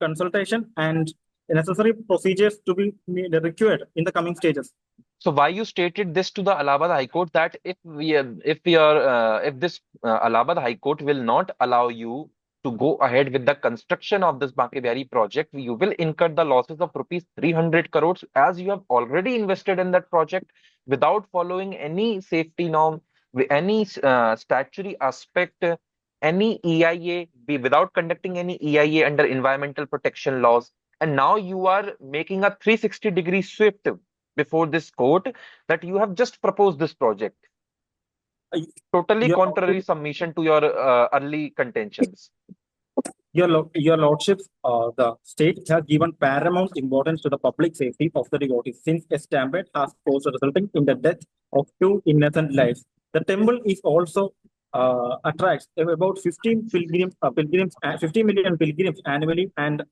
consultation and necessary procedures to be required in the coming stages. So why you stated this to the Allahabad High Court that if this Allahabad High Court will not allow you to go ahead with the construction of this Baki Bihari project, you will incur the losses of rupees 300 crores as you have already invested in that project without following any safety norm, any statutory aspect, any EIA, without conducting any EIA under environmental protection laws. And now you are making a 360-degree shift before this court that you have just proposed this project. Totally Your contrary submission to your early contentions. Your Lordships, the state has given paramount importance to the public safety of the devotees since a stampede has caused resulting in the death of 2 innocent lives. The temple is also attracts about 50 million pilgrims annually and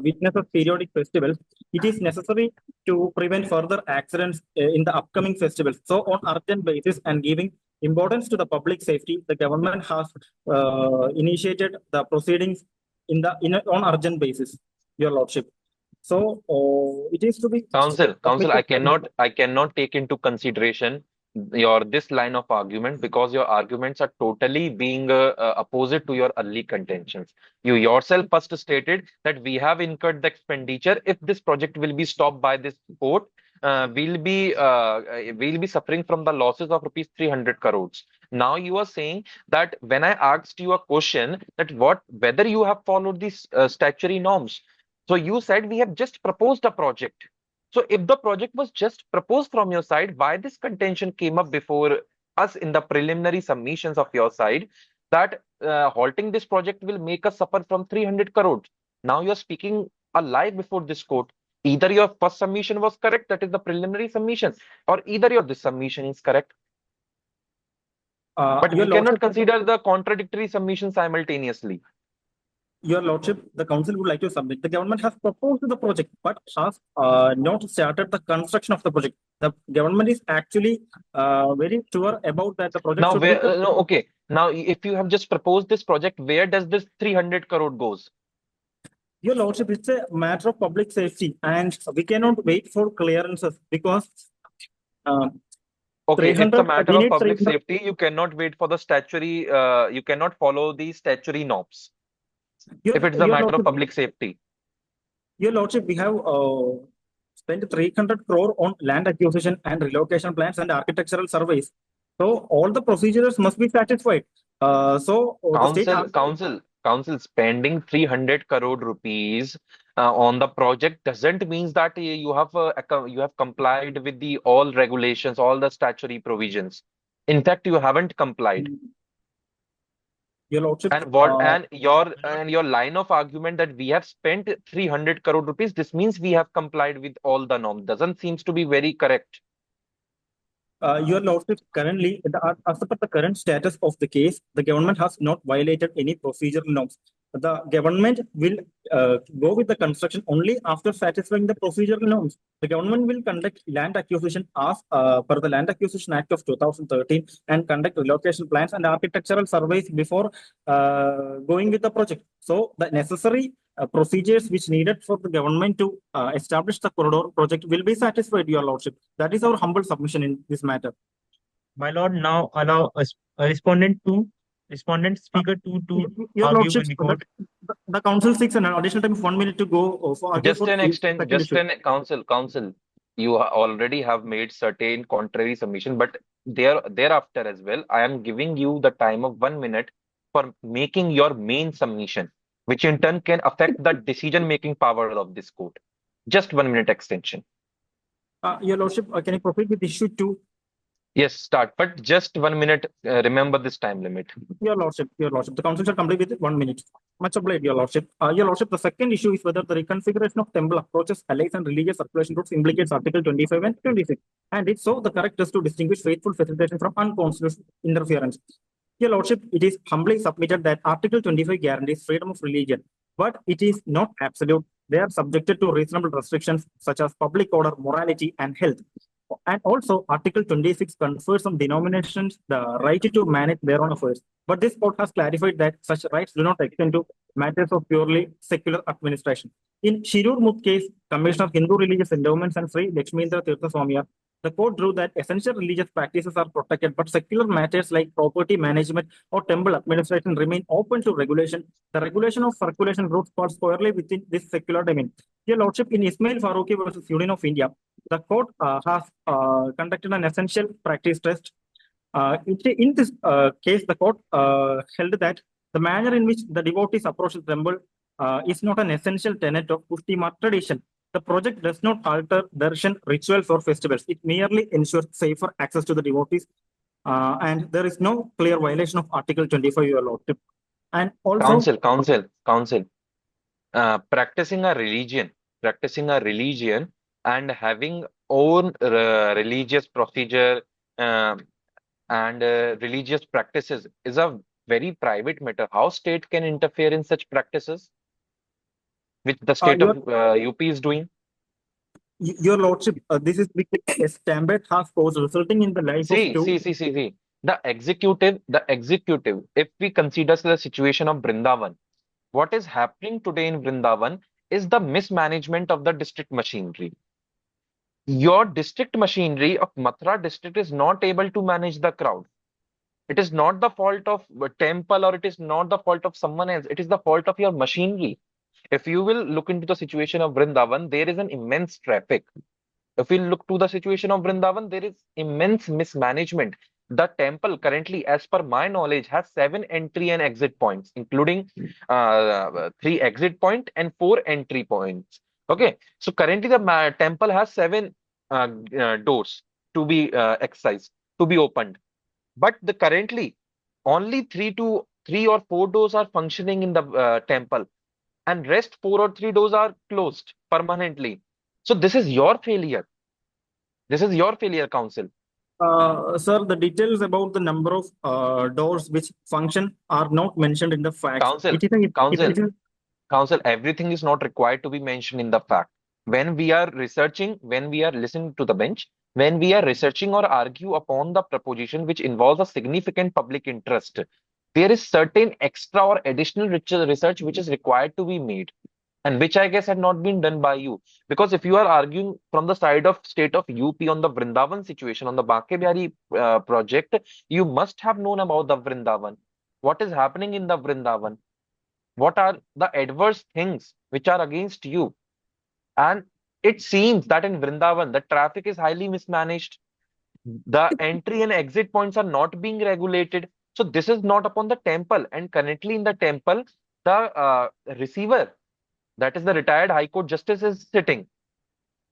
witnesses periodic festivals. It is necessary to prevent further accidents in the upcoming festivals. So, on urgent basis and giving importance to the public safety, the government has initiated the proceedings on urgent basis, Your Lordship. So it is to be Counsel, I cannot take into consideration your this line of argument because your arguments are totally being opposite to your early contentions. You yourself first stated that we have incurred the expenditure. If this project will be stopped by this court, we'll be suffering from the losses of rupees 300 crores. Now you are saying that when I asked you a question that whether you have followed these statutory norms, so you said we have just proposed a project. So if the project was just proposed from your side, why this contention came up before us in the preliminary submissions of your side that halting this project will make us suffer from 300 crores? Now you're speaking a lie before this court. Either your first submission was correct, that is the preliminary submission, or either your this submission is correct. But Your we cannot Lordship, consider the contradictory submission simultaneously. Your Lordship, the council would like to submit. The government has proposed the project, but has not started the construction of the project. The government is actually very sure about that the project Now, should be. no, okay. Now, if you have just proposed this project, where does this 300 crore goes? Your Lordship, it's a matter of public safety, and we cannot wait for clearances because uh, Okay, it's a 300, matter we of need public 300. safety. You cannot wait for the statutory, you cannot follow the statutory norms if it's a Your matter of Lordship, public safety. Your Lordship, we have spent 300 crore on land acquisition and relocation plans and architectural surveys. So all the procedures must be satisfied. The state Council spending 300 crore rupees on the project doesn't mean that you have complied with the all regulations, all the statutory provisions. In fact, you haven't complied. Your Lordship, And your line of argument that we have spent 300 crore rupees, this means we have complied with all the norms. Doesn't seems to be very correct. Your Lordship, currently, as per the current status of the case, the government has not violated any procedural norms. The government will go with the construction only after satisfying the procedural norms. The government will conduct land acquisition as per the Land Acquisition Act of 2013 and conduct relocation plans and architectural surveys before going with the project. So the necessary procedures which needed for the government to establish the corridor project will be satisfied, Your Lordship. That is our humble submission in this matter. My lord, now allow a respondent speaker to Your argue Lordship, in the court. the council seeks an additional time of 1 minute to go for argue for second issue. Council, you already have made certain contrary submission, but thereafter as well, I am giving you the time of 1 minute for making your main submission, which in turn can affect the decision-making power of this court. Just 1 minute extension. Your Lordship, can you proceed with issue 2? Yes, start, but just 1 minute. Remember this time limit. Your Lordship, the council shall complete with 1 minute. Much obliged, Your Lordship. Your Lordship, the second issue is whether the reconfiguration of temple approaches, allies, and religious circulation routes implicates Article 25 and 26. And if so, the correct is to distinguish faithful facilitation from unconstitutional interference. Your Lordship, it is humbly submitted that Article 25 guarantees freedom of religion, but it is not absolute. They are subjected to reasonable restrictions such as public order, morality, and health. And also, Article 26 confers on denominations the right to manage their own affairs. But this court has clarified that such rights do not extend to matters of purely secular administration. In Shirur Moot case, Commissioner of Hindu Religious Endowments and Sri Lakshmindra Tirtha Swamiya, the court drew that essential religious practices are protected, but secular matters like property management or temple administration remain open to regulation. The regulation of circulation routes falls squarely within this secular domain. Your Lordship, in Ismail Faruqi versus Union of India, the court has conducted an essential practice test. In this case, the court held that the manner in which the devotees approach the temple is not an essential tenet of Pushti Mat tradition. The project does not alter darshan rituals or festivals. It merely ensures safer access to the devotees, and there is no clear violation of Article 25, Your Lordship. And also, Council. Practicing a religion and having own religious procedure and religious practices is a very private matter. How state can interfere in such practices, which the state of UP is doing? Your Lordship, this is because a stampede has caused, resulting in the life of two. See. The executive, if we consider the situation of Vrindavan, what is happening today in Vrindavan is the mismanagement of the district machinery. Your district machinery of Mathura district is not able to manage the crowd. It is not the fault of a temple, or it is not the fault of someone else. It is the fault of your machinery. If you will look into the situation of Vrindavan, there is an immense traffic. If we look to the situation of Vrindavan, there is immense mismanagement. The temple currently, as per my knowledge, has 7 entry and exit points, including 3 exit point and 4 entry points. Okay, so currently the temple has 7 doors to be exercised, to be opened. But currently only 3 or 4 doors are functioning in the temple, and rest 4 or 3 doors are closed permanently. So this is your failure. This is your failure, council. Sir, the details about the number of doors which function are not mentioned in the facts. Counsel, It is a, counsel, it is counsel, everything is not required to be mentioned in the fact. When we are researching, when we are listening to the bench, when we are researching or argue upon the proposition which involves a significant public interest, there is certain extra or additional research which is required to be made, and which I guess had not been done by you. Because if you are arguing from the side of state of UP on the Vrindavan situation, on the Banke Bihari project, you must have known about the Vrindavan. What is happening in the Vrindavan? What are the adverse things which are against you? And it seems that in Vrindavan, the traffic is highly mismanaged. The entry and exit points are not being regulated. So this is not upon the temple. And currently in the temple, the receiver, that is the retired High Court Justice, is sitting.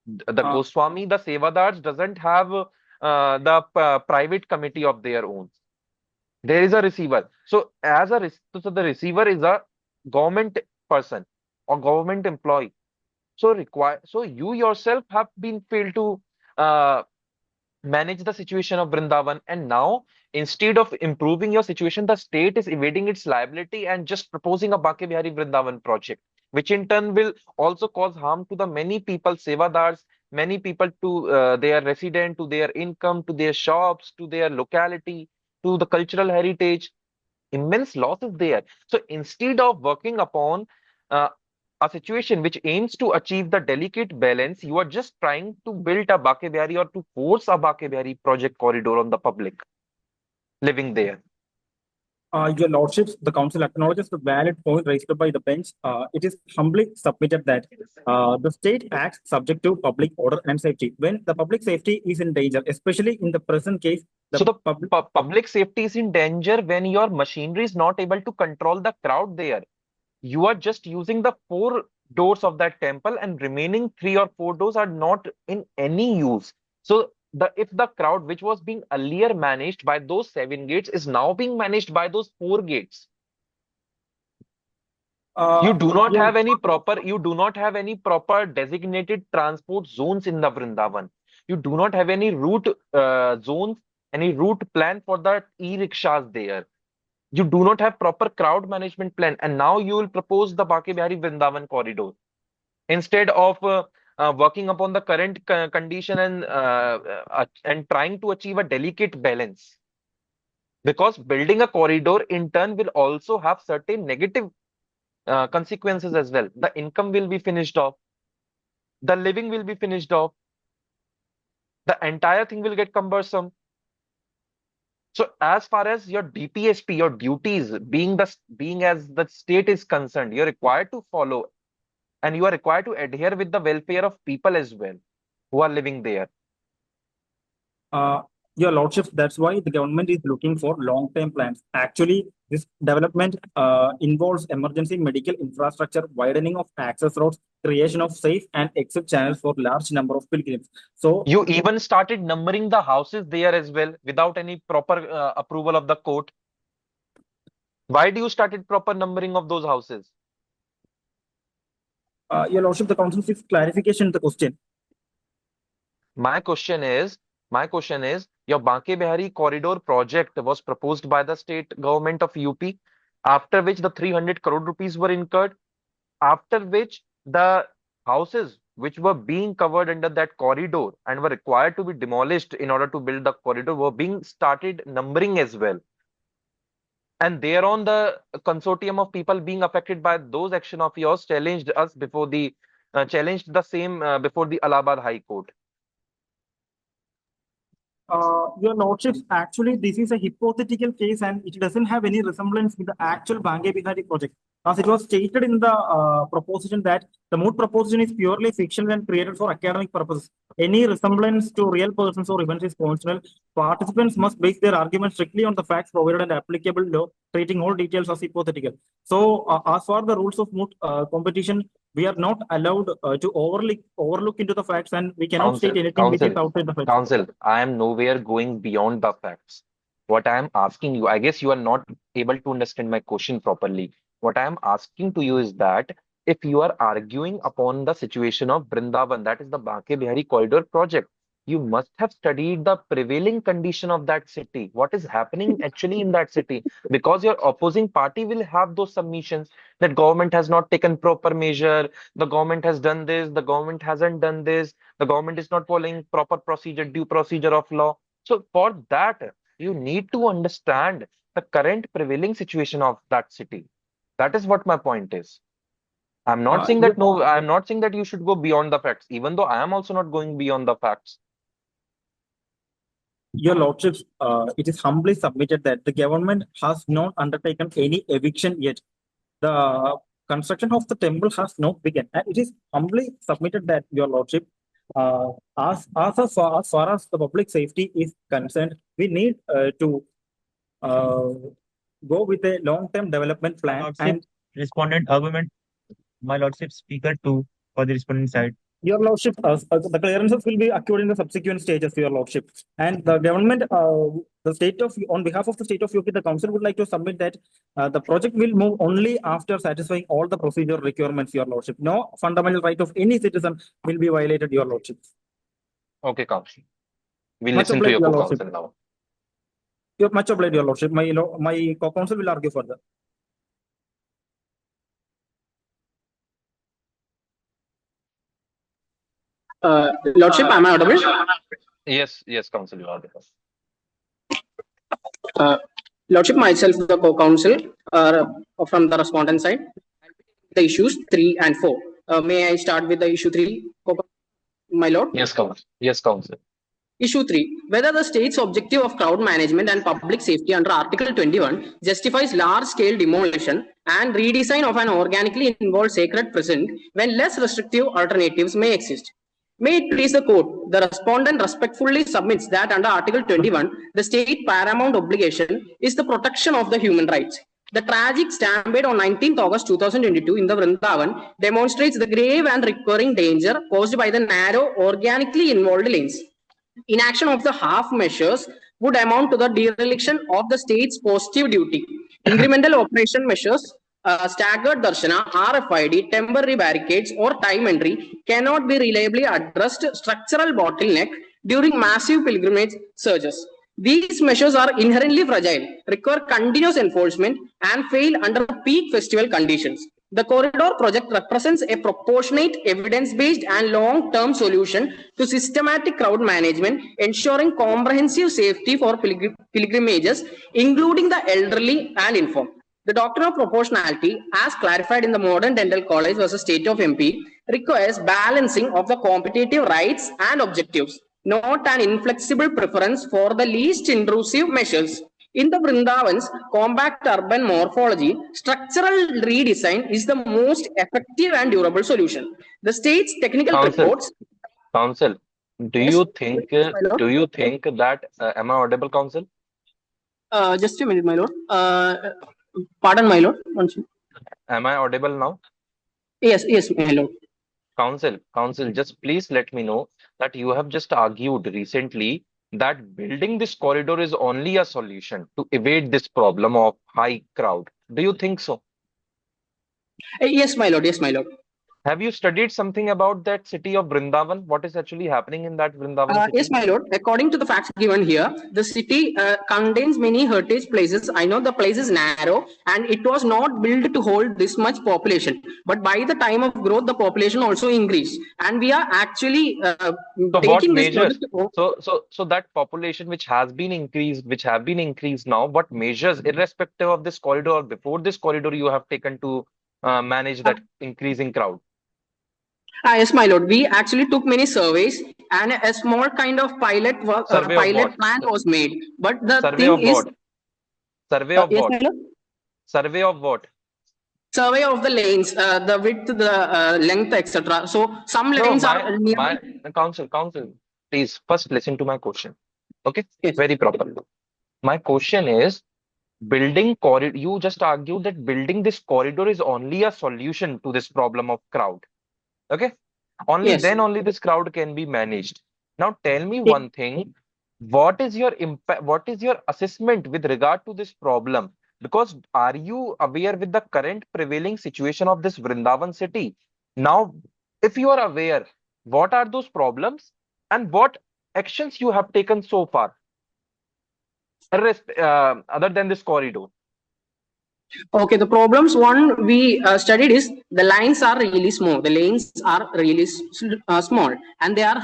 The uh, Goswami, the Sevadars doesn't have the private committee of their own. There is a receiver. So so the receiver is a government person or government employee. So you yourself have been failed to uh, manage the situation of Vrindavan, and now instead of improving your situation, the state is evading its liability and just proposing a Bake Bihari Vrindavan project, which in turn will also cause harm to the many people, Sevadars, many people, to their resident, to their income, to their shops, to their locality, to the cultural heritage. Immense loss is there. So instead of working upon uh, a situation which aims to achieve the delicate balance, you are just trying to build a Bake Bihari or to force a Bake Bihari project corridor on the public living there. Your Lordships, the Council acknowledges the valid point raised by the bench. It is humbly submitted that the state acts subject to public order and safety. When the public safety is in danger, especially in the present case, So the the public. public safety is in danger when your machinery is not able to control the crowd there. You are just using the four doors of that temple, and remaining three or four doors are not in any use. So the if the crowd which was being earlier managed by those seven gates is now being managed by those four gates, Uh, yeah, you do not have any proper designated transport zones in the Vrindavan. You do not have any route zones, any route plan for the e-rickshaws there. You do not have proper crowd management plan, and now you will propose the Bake Bihari Vrindavan corridor instead of working upon the current condition and trying to achieve a delicate balance. Because building a corridor in turn will also have certain negative consequences as well. The income will be finished off, the living will be finished off, the entire thing will get cumbersome. So as far as your DPSP, your duties being as the state is concerned, you're required to follow, and you are required to adhere with the welfare of people as well who are living there. uh, your Lordships, that's why the government is looking for long-term plans. Actually, this development involves emergency medical infrastructure, widening of access roads, creation of safe and exit channels for large number of pilgrims. So, You even started numbering the houses there as well without any proper approval of the court. Why do you started proper numbering of those houses? your Lordship, the council seeks clarification to the question. My question is, your Banke Bihari corridor project was proposed by the state government of UP, after which the 300 crore rupees were incurred, after which the houses which were being covered under that corridor and were required to be demolished in order to build the corridor were being started numbering as well. And thereon, the consortium of people being affected by those action of yours challenged us before the challenged the same before the Allahabad High Court. Your Lordships, actually, this is a hypothetical case and it doesn't have any resemblance with the actual Bange Bihari project. As it was stated in the proposition that the moot proposition is purely fictional and created for academic purposes. Any resemblance to real persons or events is constitutional. Participants must base their argument strictly on the facts provided and applicable law, treating all details as hypothetical. So, as for the rules of moot competition, we are not allowed to overlook into the facts, and we cannot state Counsel, anything which is counsel, outside the facts. counsel, I am nowhere going beyond the facts. What I am asking you, I guess you are not able to understand my question properly. What I am asking to you is that if you are arguing upon the situation of Brindavan, that is the Banke Bihari corridor project, you must have studied the prevailing condition of that city. What is happening actually in that city? Because your opposing party will have those submissions that government has not taken proper measure, the government has done this, the government hasn't done this, the government is not following proper procedure, due procedure of law. So for that, you need to understand the current prevailing situation of that city. That is what my point is. I'm not saying Yes, that no, I'm not saying that you should go beyond the facts, even though I am also not going beyond the facts. Your Lordships, it is humbly submitted that the government has not undertaken any eviction yet. The construction of the temple has not begun. And it is humbly submitted that, Your Lordship, as far as the public safety is concerned, we need to uh, go with a long-term development My plan. lordship, And respondent argument. My lordship, speaker two for the respondent side. Your Lordship, the clearances will be acquired in the subsequent stages, Your Lordship. And the government, on behalf of the state of UP, the council would like to submit that the project will move only after satisfying all the procedure requirements, Your Lordship. No fundamental right of any citizen will be violated, Your Lordship. Okay, counsel. We'll Much listen to obliged, your Your Lordship. co-counsel now. You're much obliged, Your Lordship. My co-counsel will argue further. Lordship, am I audible? Yes, yes, counsel, you are there. Lordship, myself, the co-counsel from the respondent side, the issues 3 and 4. May I start with the issue 3, my lord? Yes, counsel. Yes, counsel. Issue 3. Whether the state's objective of crowd management and public safety under Article 21 justifies large-scale demolition and redesign of an organically involved sacred precinct when less restrictive alternatives may exist. May it please the court, the respondent respectfully submits that under Article 21, the state paramount obligation is the protection of the human rights. The tragic stampede on 19th August 2022 in the Vrindavan demonstrates the grave and recurring danger caused by the narrow, organically involved lanes. Inaction of the half measures would amount to the dereliction of the state's positive duty. Incremental operation measures, staggered darshana, RFID, temporary barricades, or time entry cannot be reliably addressed structural bottleneck during massive pilgrimage surges. These measures are inherently fragile, require continuous enforcement, and fail under peak festival conditions. The corridor project represents a proportionate, evidence-based, and long-term solution to systematic crowd management, ensuring comprehensive safety for pilgrimages, including the elderly and infirm. The doctrine of proportionality, as clarified in the Modern Dental College versus State of MP, requires balancing of the competitive rights and objectives, not an inflexible preference for the least intrusive measures. In the Vrindavan's compact urban morphology, structural redesign is the most effective and durable solution. The state's technical Counsel, reports. counsel, do Yes, you think my lord. that am I audible, counsel? Just a minute, my lord. Pardon, my lord. Am I audible now? Yes, my lord. Counsel, just please let me know that you have just argued recently that building this corridor is only a solution to evade this problem of high crowd. Do you think so? Yes, my lord. Yes, my lord. Have you studied something about that city of Vrindavan? What is actually happening in that Vrindavan city? Yes, my lord. According to the facts given here, the city contains many heritage places. I know the place is narrow and it was not built to hold this much population. But by the time of growth, the population also increased. And we are actually So what taking this measures? project. So that population which have been increased now, what measures, irrespective of this corridor or before this corridor, you have taken to manage that increasing crowd? Yes, my lord. We actually took many surveys and a small kind of pilot Survey of what? plan was made. But the Survey thing of is, what? Survey of yes, what? my lord. Survey of what? Survey of the lanes, the width, the length, etc. So some No, lanes are near. my counsel, please first listen to my question. Okay, Yes. very properly. My question is, building corridor. You just argued that building this corridor is only a solution to this problem of crowd. Okay, Yes. only this crowd can be managed. Now tell me It- one thing. What is your impact? What is your assessment with regard to this problem? Because are you aware with the current prevailing situation of this Vrindavan city? Now, if you are aware, what are those problems and what actions you have taken so far, other than this corridor? Okay, the problems one we studied is the lines are really small. The lanes are really small, and they are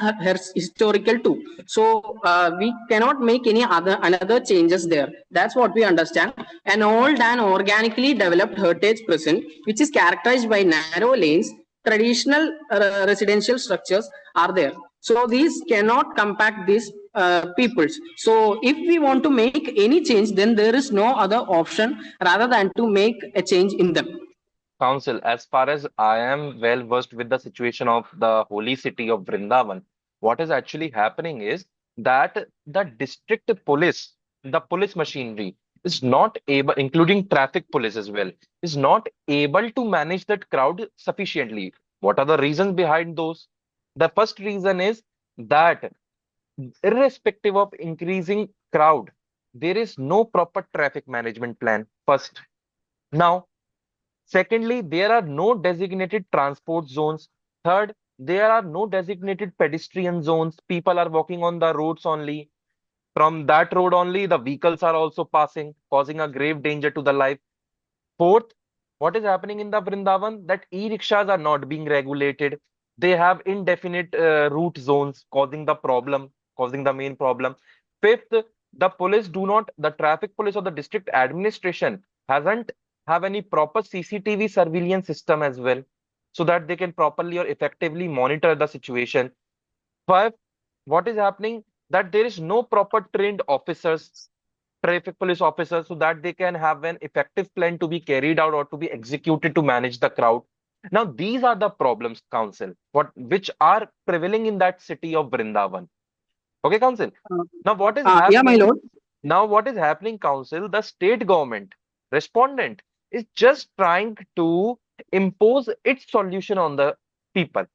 historical too. So we cannot make any another changes there. That's what we understand. An old and organically developed heritage present, which is characterized by narrow lanes, traditional residential structures are there. So these cannot compact these peoples. So if we want to make any change, then there is no other option rather than to make a change in them. Council, as far as I am well versed with the situation of the holy city of Vrindavan, what is actually happening is that the district police, the police machinery, is not able, including traffic police as well, is not able to manage that crowd sufficiently. What are the reasons behind those? The first reason is that irrespective of increasing crowd, there is no proper traffic management plan. First. Now, secondly, there are no designated transport zones. Third, there are no designated pedestrian zones. People are walking on the roads only. From that road only, the vehicles are also passing, causing a grave danger to the life. Fourth, what is happening in the Vrindavan? That e-rickshaws are not being regulated. They have indefinite route zones, causing the problem, causing the main problem. Fifth, the traffic police or the district administration hasn't have any proper CCTV surveillance system as well, so that they can properly or effectively monitor the situation. Five, what is happening? That there is no proper trained officers, traffic police officers, so that they can have an effective plan to be carried out or to be executed to manage the crowd. Now, these are the problems, council, which are prevailing in that city of Vrindavan. Okay, council. Now, what is Yeah, my happening? lord. Now, what is happening, council? The state government respondent is just trying to impose its solution on the people.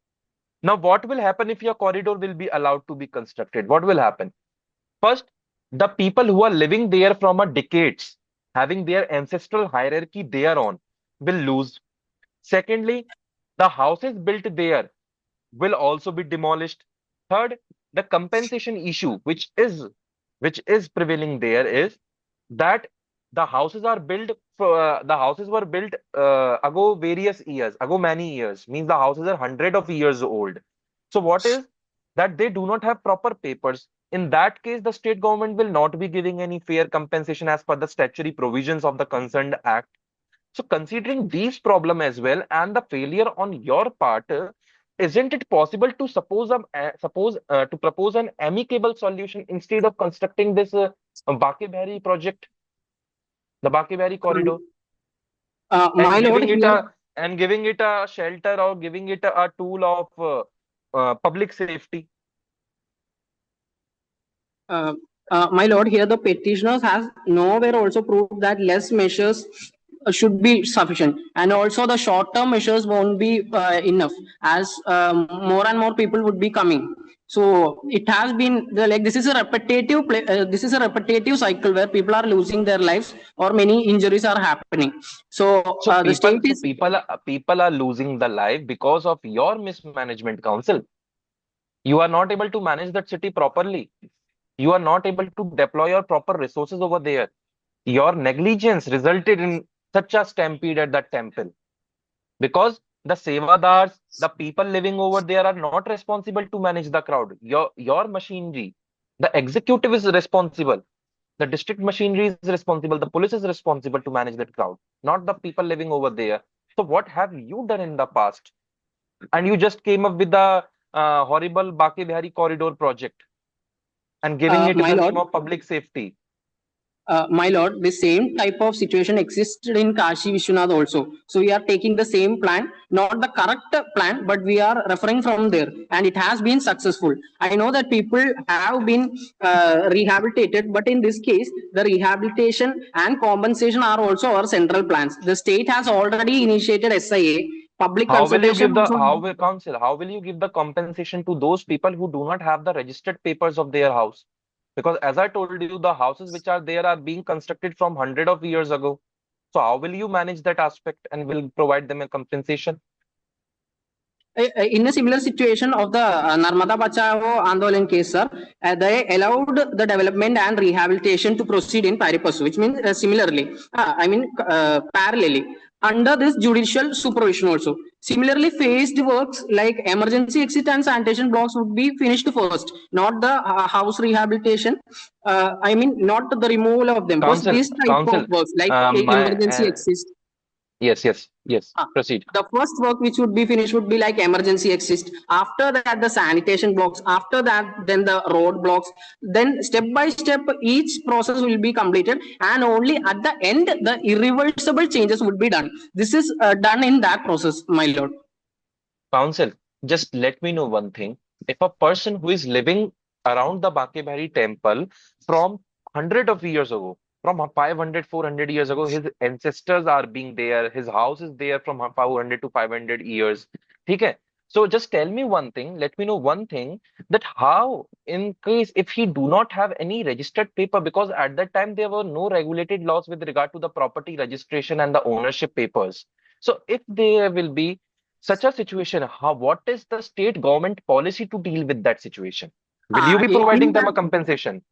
Now, what will happen if your corridor will be allowed to be constructed? What will happen? First, the people who are living there from a decades, having their ancestral hierarchy thereon, will lose. Secondly, the houses built there will also be demolished. Third, the compensation issue, which is prevailing there, is that the houses were built ago various years, ago many years, means the houses are hundred of years old. So what is that they do not have proper papers? In that case, the state government will not be giving any fair compensation as per the statutory provisions of the concerned act. So considering these problem as well and the failure on your part, isn't it possible to to propose an amicable solution instead of constructing this Baki Behari project, the Baki Behari corridor, My and lord, giving it here. a shelter or giving it a tool of public safety? Uh, my lord, here the petitioners has nowhere also proved that less measures should be sufficient, and also the short-term measures won't be enough, as more and more people would be coming. So it has been like this is a this is a repetitive cycle where people are losing their lives or many injuries are happening. So So the state people, so is. people are losing the life because of your mismanagement, council. You are not able to manage that city properly. You are not able to deploy your proper resources over there. Your negligence resulted in such a stampede at that temple because the sevadars, the people living over there, are not responsible to manage the crowd. Your machinery, the executive is responsible. The district machinery is responsible. The police is responsible to manage that crowd, not the people living over there. So what have you done in the past? And you just came up with the horrible Baki Bihari corridor project and giving it in My the lord, name of public safety. my lord, the same type of situation existed in Kashi Vishwanath also. So we are taking the same plan, not the correct plan, but we are referring from there, and it has been successful. I know that people have been rehabilitated, but in this case, the rehabilitation and compensation are also our central plans. The state has already initiated SIA. Public How will you consultation give the also. how will council? How will you give the compensation to those people who do not have the registered papers of their house? Because as I told you, the houses which are there are being constructed from hundred of years ago. So how will you manage that aspect and will provide them a compensation? In a similar situation of the Narmada Bachao Andolan case, sir, they allowed the development and rehabilitation to proceed in pari passu, which means similarly, parallelly, under this judicial supervision also. Similarly, phased works like emergency exit and sanitation blocks would be finished first, not the house rehabilitation. Not the removal of them. Because Council, this type of council, works like my emergency exit. yes. Ah, Proceed. the first work which would be finished would be like emergency exist. After that, the sanitation blocks. After that, then the road blocks. Then step by step, each process will be completed, and only at the end, the irreversible changes would be done. This is done in that process, my lord. Council, just let me know one thing. If a person who is living around the Bakebari temple from hundred of years ago, from 500, 400 years ago, his ancestors are being there, his house is there from 400 to 500 years. Okay? So just tell me one thing, let me know one thing, that how, in case if he do not have any registered paper, because at that time there were no regulated laws with regard to the property registration and the ownership papers. So if there will be such a situation, what is the state government policy to deal with that situation? Will you be providing In them that, a compensation?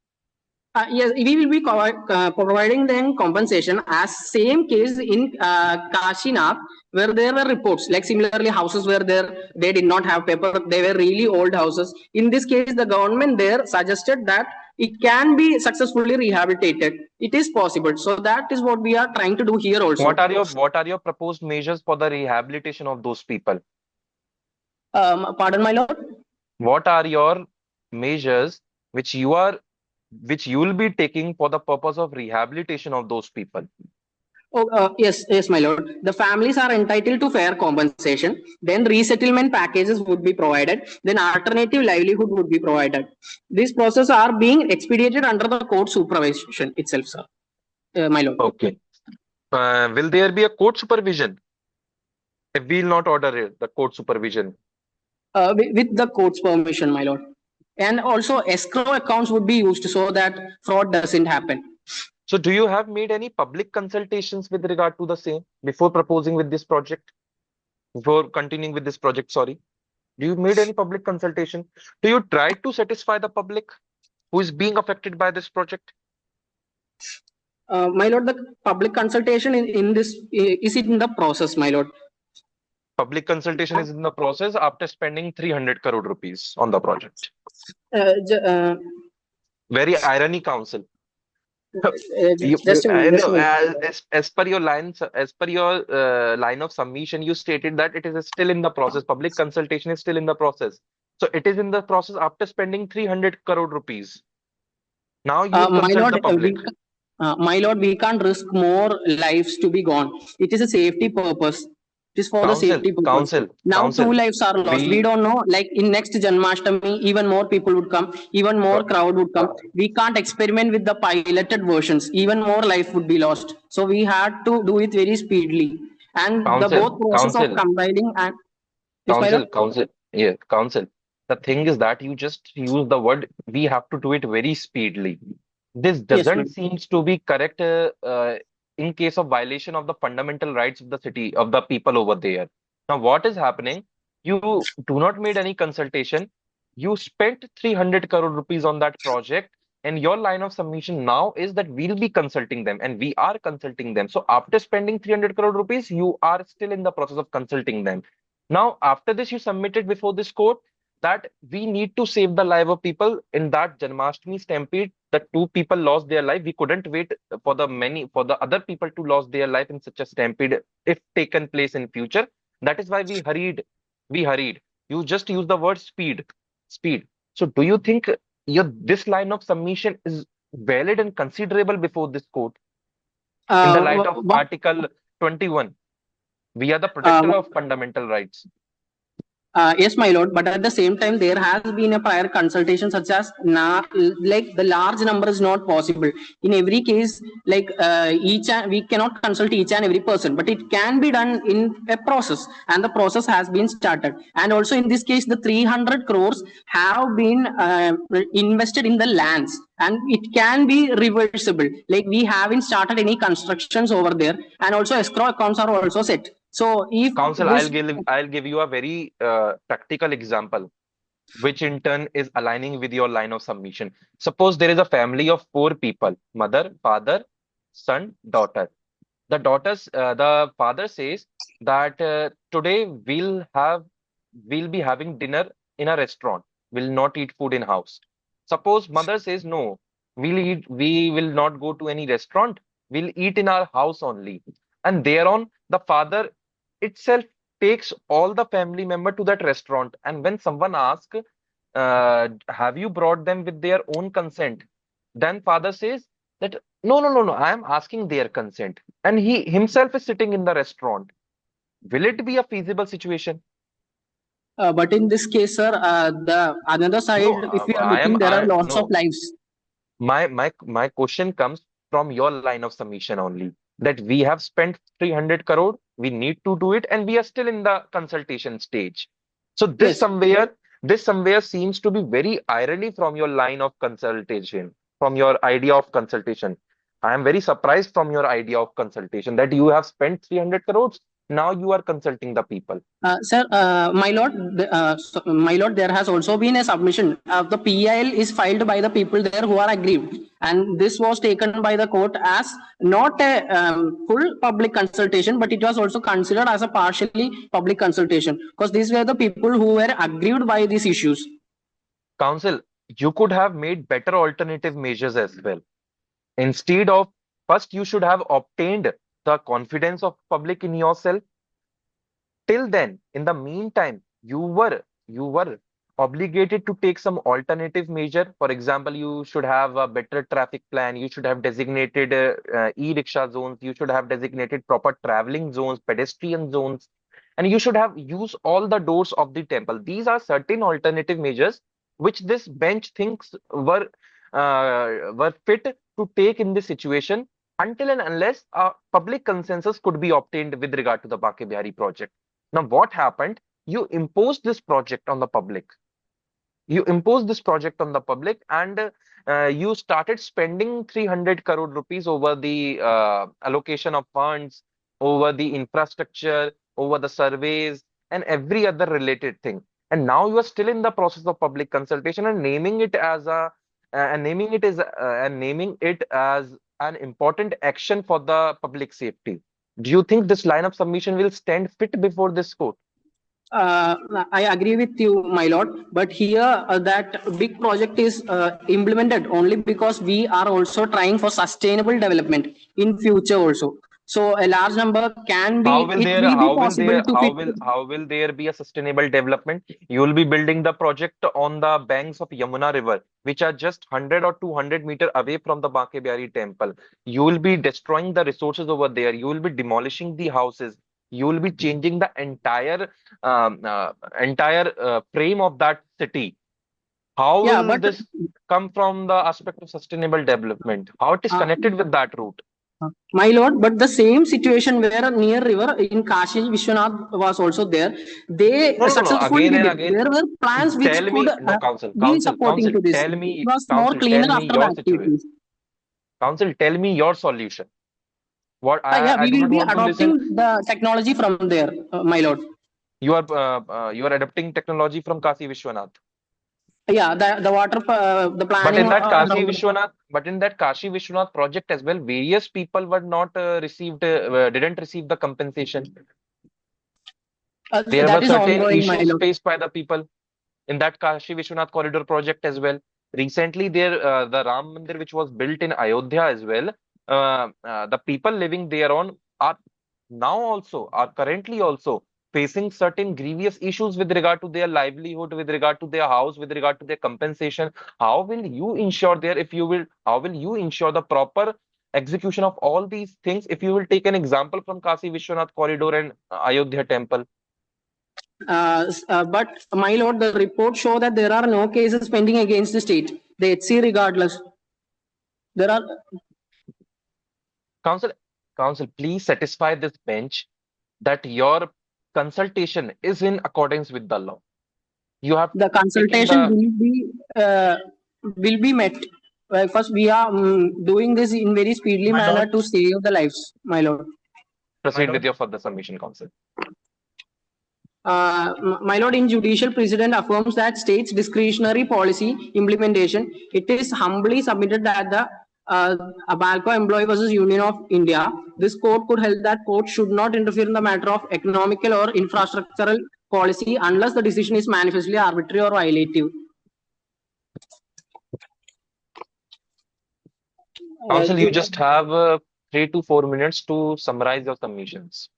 yes, we will be providing them compensation as same case in Kashinath, where there were reports like similarly houses where they did not have paper, they were really old houses. In this case, the government there suggested that it can be successfully rehabilitated. It is possible. So that is what we are trying to do here also. What are your proposed measures for the rehabilitation of those people? Pardon, my lord? What are your measures which you will be taking for the purpose of rehabilitation of those people? Oh, yes, my lord. The families are entitled to fair compensation. Then resettlement packages would be provided. Then alternative livelihood would be provided. These processes are being expedited under the court supervision itself, sir. My lord. Okay. Will there be a court supervision? If we will not order it, the court supervision. With the court's permission, my lord. And also escrow accounts would be used so that fraud doesn't happen. So do you have made any public consultations with regard to the same before proposing with this project? Before continuing with this project, sorry. Do you made any public consultation? Do you try to satisfy the public who is being affected by this project? My lord, the public consultation in this, is it in the process, my lord? Public consultation is in the process after spending 300 crore rupees on the project. Very irony, council. Just a minute. As per your line of submission, you stated that it is still in the process. Public consultation is still in the process. So it is in the process after spending 300 crore rupees. Now you consult the public. My lord, we can't risk more lives to be gone. It is a safety purpose. It is for the safety purpose. Now 2 lives are lost. We don't know, like in next Janmashtami, even more people would come, even more crowd would come. We can't experiment with the piloted versions. Even more life would be lost. So we had to do it very speedily. And the both process of compiling and council. The thing is that you just use the word, we have to do it very speedily. This doesn't seems to be correct in case of violation of the fundamental rights of the city, of the people over there. Now, what is happening? You do not made any consultation. You spent 300 crore rupees on that project, and your line of submission now is that we'll be consulting them, and we are consulting them. So after spending 300 crore rupees, you are still in the process of consulting them. Now, after this, you submitted before this court that we need to save the life of people in that Janmashtami stampede. The 2 people lost their life. We couldn't wait for the other people to lose their life in such a stampede if taken place in future. That is why we hurried. You just use the word speed. So do you think this line of submission is valid and considerable before this court in the light of Article 21? We are the protector of fundamental rights. Yes, my lord, but at the same time, there has been a prior consultation such as like the large number is not possible. In every case, like we cannot consult each and every person, but it can be done in a process, and the process has been started. And also in this case, the 300 crores have been invested in the lands, and it can be reversible. Like we haven't started any constructions over there, and also escrow accounts are also set. So if Counsel, this I'll give you a very practical example, which in turn is aligning with your line of submission. Suppose there is a family of four people: mother, father, son, daughter. The father says that today we'll be having dinner in a restaurant. We'll not eat food in house. Suppose mother says no, we will not go to any restaurant. We'll eat in our house only. And thereon the father itself takes all the family member to that restaurant. And when someone asks, have you brought them with their own consent? Then father says that no, I am asking their consent. And he himself is sitting in the restaurant. Will it be a feasible situation? but in this case, sir, the another side, No, if we are looking, there are I lots of no. lives. My question comes from your line of submission only. That we have spent 300 crore, we need to do it, and we are still in the consultation stage. So Yes. this somewhere seems to be very irony from your line of consultation, from your idea of consultation. I am very surprised from your idea of consultation that you have spent 300 crores. Now you are consulting the people. Sir, my lord, there has also been a submission. The PIL is filed by the people there who are aggrieved, and this was taken by the court as not a full public consultation, but it was also considered as a partially public consultation because these were the people who were aggrieved by these issues. Council, you could have made better alternative measures as well. Instead of first, you should have obtained the confidence of public in yourself. Till then, in the meantime, you were obligated to take some alternative measure. For example, you should have a better traffic plan. You should have designated e-rickshaw zones. You should have designated proper traveling zones, pedestrian zones, and you should have used all the doors of the temple. These are certain alternative measures which this bench thinks were fit to take in this situation until and unless a public consensus could be obtained with regard to the Bake Bihari project. Now, what happened? You imposed this project on the public. You imposed this project on the public, and you started spending 300 crore rupees over the allocation of funds, over the infrastructure, over the surveys, and every other related thing. And now you are still in the process of public consultation and naming it as an important action for the public safety. Do you think this line of submission will stand fit before this court? I agree with you, my lord. But here, that big project is implemented only because we are also trying for sustainable development in future also. So a large number can be, it will be possible to fit. How will there be a sustainable development? You will be building the project on the banks of Yamuna River, which are just 100 or 200 meters away from the Bake Bihari temple. You will be destroying the resources over there. You will be demolishing the houses. You will be changing the entire frame of that city. How Yeah, will but this come from the aspect of sustainable development? How it is connected with that route? my lord, but the same situation where near river in Kashi Vishwanath was also there. They No. successfully Again did and it. again, There were plans which tell could me, no, be supporting to this. tell It me, was more tell cleaner me after the your situation. activities. Council, tell me your solution. What Yeah, I we do will not be want to listen. adopting the technology from there, my lord. You are adopting technology from Kasi Vishwanath. Yeah, the water, the But planning in that Kashi around. Vishwanath, project as well, various people were not didn't receive the compensation. There were That is certain ongoing, my issues lord. faced by the people in that Kashi Vishwanath corridor project as well. Recently, the Ram Mandir, which was built in Ayodhya as well, the people living thereon are currently also facing certain grievous issues with regard to their livelihood, with regard to their house, with regard to their compensation. How will you ensure how will you ensure the proper execution of all these things if you will take an example from Kasi Vishwanath corridor and Ayodhya temple? But my lord, the report show that there are no cases pending against the state. The HC regardless. There are. Council, please satisfy this bench that your consultation is in accordance with the law. You have The taken consultation will be met. First, we are doing this in very speedily My manner lord, to save the lives, my lord. Proceed with lord. your further submission, counsel. My lord, in judicial precedent affirms that states discretionary policy implementation, it is humbly submitted that the Abalco Employee versus Union of India, this court could hold that court should not interfere in the matter of economical or infrastructural policy unless the decision is manifestly arbitrary or violative. Counsel, you just have 3 to 4 minutes to summarize your submissions.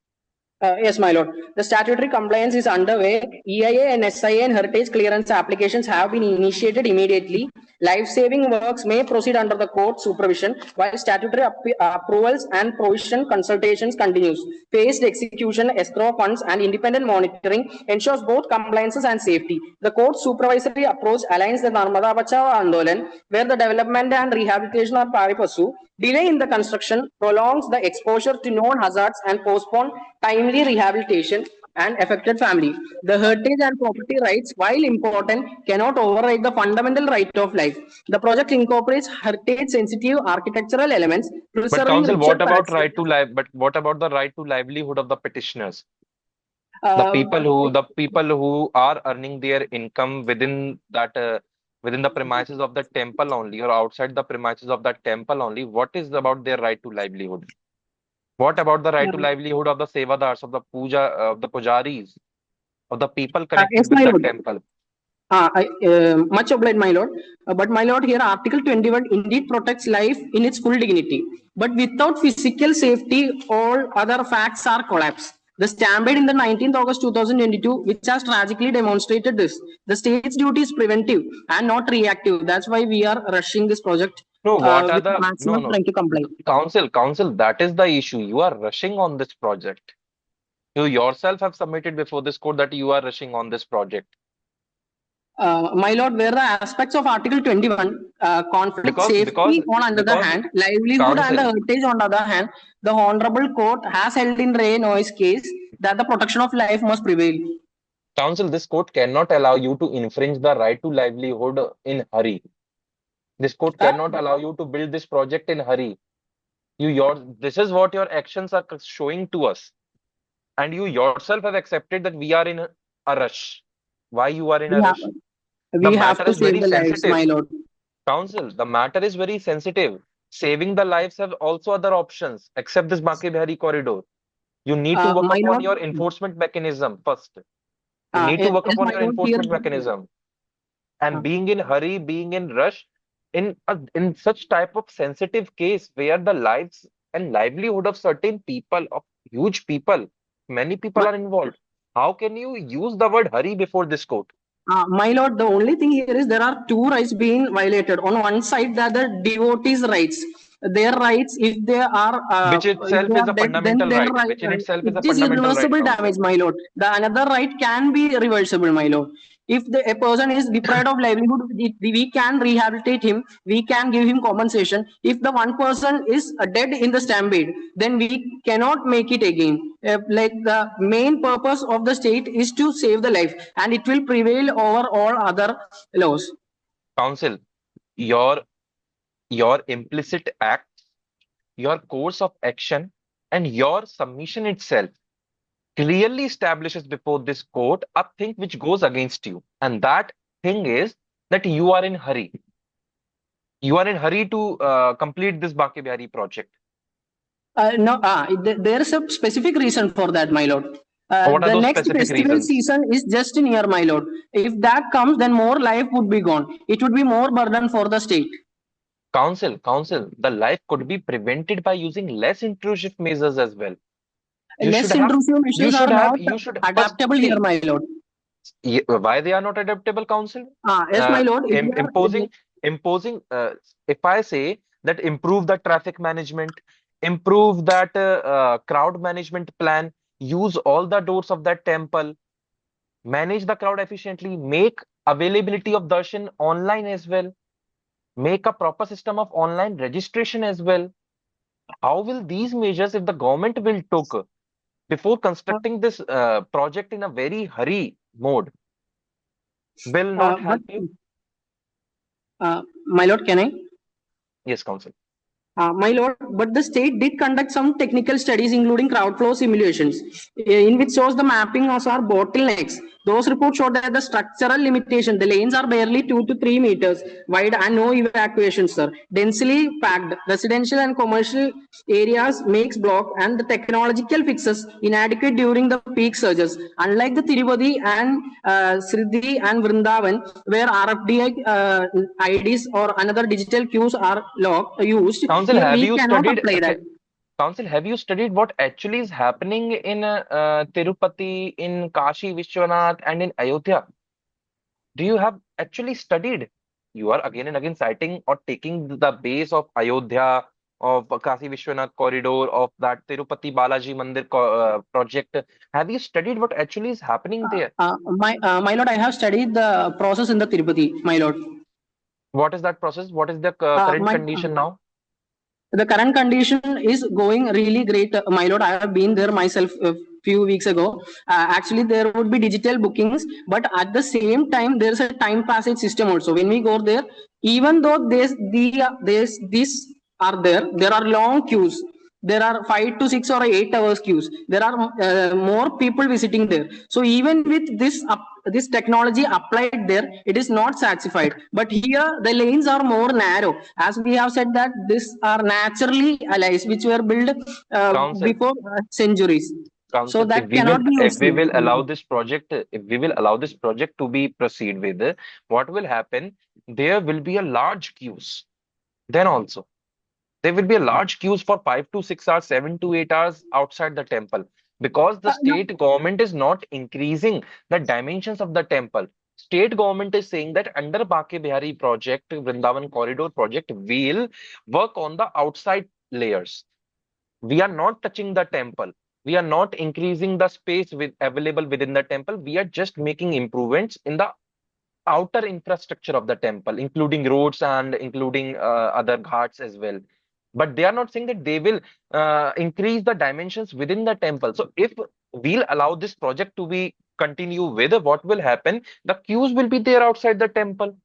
Yes, my lord. The statutory compliance is underway. EIA and SIA and heritage clearance applications have been initiated immediately. Life-saving works may proceed under the court supervision while statutory approvals and provision consultations continues. Phased execution, escrow funds, and independent monitoring ensures both compliances and safety. The court supervisory approach aligns the Narmada Bachao Andolan, where the development and rehabilitation are pari passu. Delay in the construction prolongs the exposure to known hazards and postpone timely rehabilitation and affected family. The heritage and property rights, while important, cannot override the fundamental right of life. The project incorporates heritage-sensitive architectural elements, But preserving counsel, richer what about patterns. right to life? But what about the right to livelihood of the petitioners? The Uh, people who are earning their income within that within the premises of the temple only or outside the premises of that temple only, what is about their right to livelihood? What about the right to livelihood of the sevadars, of the puja, of the pujaris, of the people yes, connected with my the lord. temple? Much obliged, my lord. But my lord, here Article 21 indeed protects life in its full dignity. But without physical safety, all other facts are collapsed. The stampede in the 19th August 2022, which has tragically demonstrated this. The state's duty is preventive and not reactive. That's why we are rushing this project No, what are with the no maximum no strength to comply. council, that is the issue. You are rushing on this project. You yourself have submitted before this court that you are rushing on this project. My lord, where the aspects of Article 21 conflict Because safety on the other because hand, livelihood and the council heritage on the other hand, the Honorable Court has held in Ray Noy's case that the protection of life must prevail. council, this court cannot allow you to infringe the right to livelihood in hurry. This court Uh, cannot allow you to build this project in hurry. This is what your actions are showing to us. And you yourself have accepted that we are in a rush. Why you are in we a have rush? The we have matter to is save very the lives, sensitive. my lord. Counsel, the matter is very sensitive. Saving the lives have also other options except this Bake Bihari corridor. You need to work My upon lord, your enforcement mechanism first. You need to work yes, upon my your lord, here. enforcement mechanism. And Uh, being in hurry, being in rush, in such type of sensitive case where the lives and livelihood of certain people, of huge people, many people my, are involved. How can you use the word hurry before this court? my lord, the only thing here is there are two rights being violated. On one side, that the devotees' rights. Their rights, Which if itself they is are a dead, then fundamental their right, right, which in itself is it a is fundamental right, irreversible counsel. damage, my lord. The another right can be reversible, my lord. If a person is deprived of livelihood, we can rehabilitate him. We can give him compensation. If the one person is dead in the stampede, then we cannot make it again. Like the main purpose of the state is to save the life, and it will prevail over all other laws. Counsel, your implicit acts, your course of action, and your submission itself clearly establishes before this court a thing which goes against you. And that thing is that you are in hurry. You are in hurry to complete this Bake Bihari project. No, there is a specific reason for that, my lord. What are The those next specific festival reasons? season is just near, my lord. If that comes, then more life would be gone. It would be more burden for the state. Counsel, the life could be prevented by using less intrusive measures as well. You should Less have, intrusive measures are not you should first adaptable here, see my lord. why they are not adaptable, counsel. Yes, my lord. If Imposing, if I say that improve the traffic management, improve that crowd management plan, use all the doors of that temple, manage the crowd efficiently, make availability of darshan online as well, make a proper system of online registration as well. How will these measures, if the government will took before uh, constructing this project in a very hurry mode, will uh, not but help you? my lord, can I? Yes, counsel. My lord, but the state did conduct some technical studies, including crowd flow simulations, in which shows the mapping as our bottlenecks. Those reports show that the structural limitation, the lanes are barely 2 to 3 meters wide and no evacuation, sir. Densely packed residential and commercial areas makes block, and the technological fixes inadequate during the peak surges. Unlike the Tirupati and Siddhi and Vrindavan, where RFDI IDs or another digital cues are used, Council, here have we you cannot studied? apply that. Council, have you studied what actually is happening in Tirupati, in Kashi Vishwanath, and in Ayodhya? Do you have actually studied? You are again and again citing or taking the base of Ayodhya, of Kashi Vishwanath corridor, of that Tirupati Balaji Mandir project. Have you studied what actually is happening there? My lord, I have studied the process in the Tirupati, my lord. What is that process? What is the Uh, current my, condition now? the current condition is going really great, my lord. I have been there myself a few weeks ago. Actually, there would be digital bookings, but at the same time, there's a time passage system also. When we go there, even though these are there are long queues. There are 5 to 6 or 8 hours queues. There are more people visiting there. So even with this technology applied there, it is not satisfied. But here the lanes are more narrow, as we have said that these are naturally allies which were built Council. before centuries. So Council, that cannot be if used. we will allow this project, if we will allow this project to be proceed with, what will happen? There will be a large queues. Then also, there will be a large queues for 5 to 6 hours, 7 to 8 hours outside the temple, because the No, state government is not increasing the dimensions of the temple. State government is saying that under Bake Bihari project, Vrindavan corridor project, will work on the outside layers. We are not touching the temple. We are not increasing the space available within the temple. We are just making improvements in the outer infrastructure of the temple, including roads and including other ghats as well. But they are not saying that they will increase the dimensions within the temple. So if we'll allow this project to be continue with, what will happen? The queues will be there outside the temple,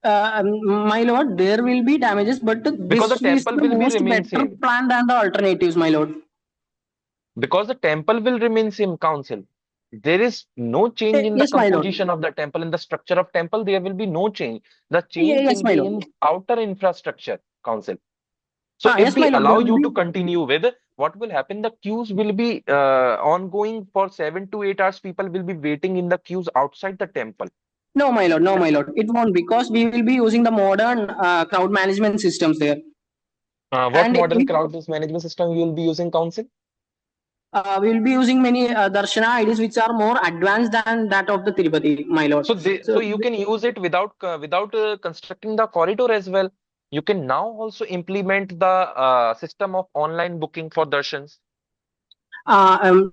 my lord, there will be damages, but because the this is temple the will be most remain better same. plan than the alternatives, my lord. Because the temple will remain same, council. There is no change in the Yes, my lord. composition of the temple, in the structure of temple. There will be no change. The change Yes, will my be lord. in outer infrastructure, council. So if Yes, my we lord. allow There will you be. to continue with, what will happen? The queues will be ongoing for 7 to 8 hours. People will be waiting in the queues outside the temple. No, my lord. No, my lord. It won't, because we will be using the modern crowd management systems there. What And modern if crowd management system you will be using, council? we will be using many Darshana IDs which are more advanced than that of the Tirupati, my lord. So you can use it without constructing the corridor as well. You can now also implement the system of online booking for darshans.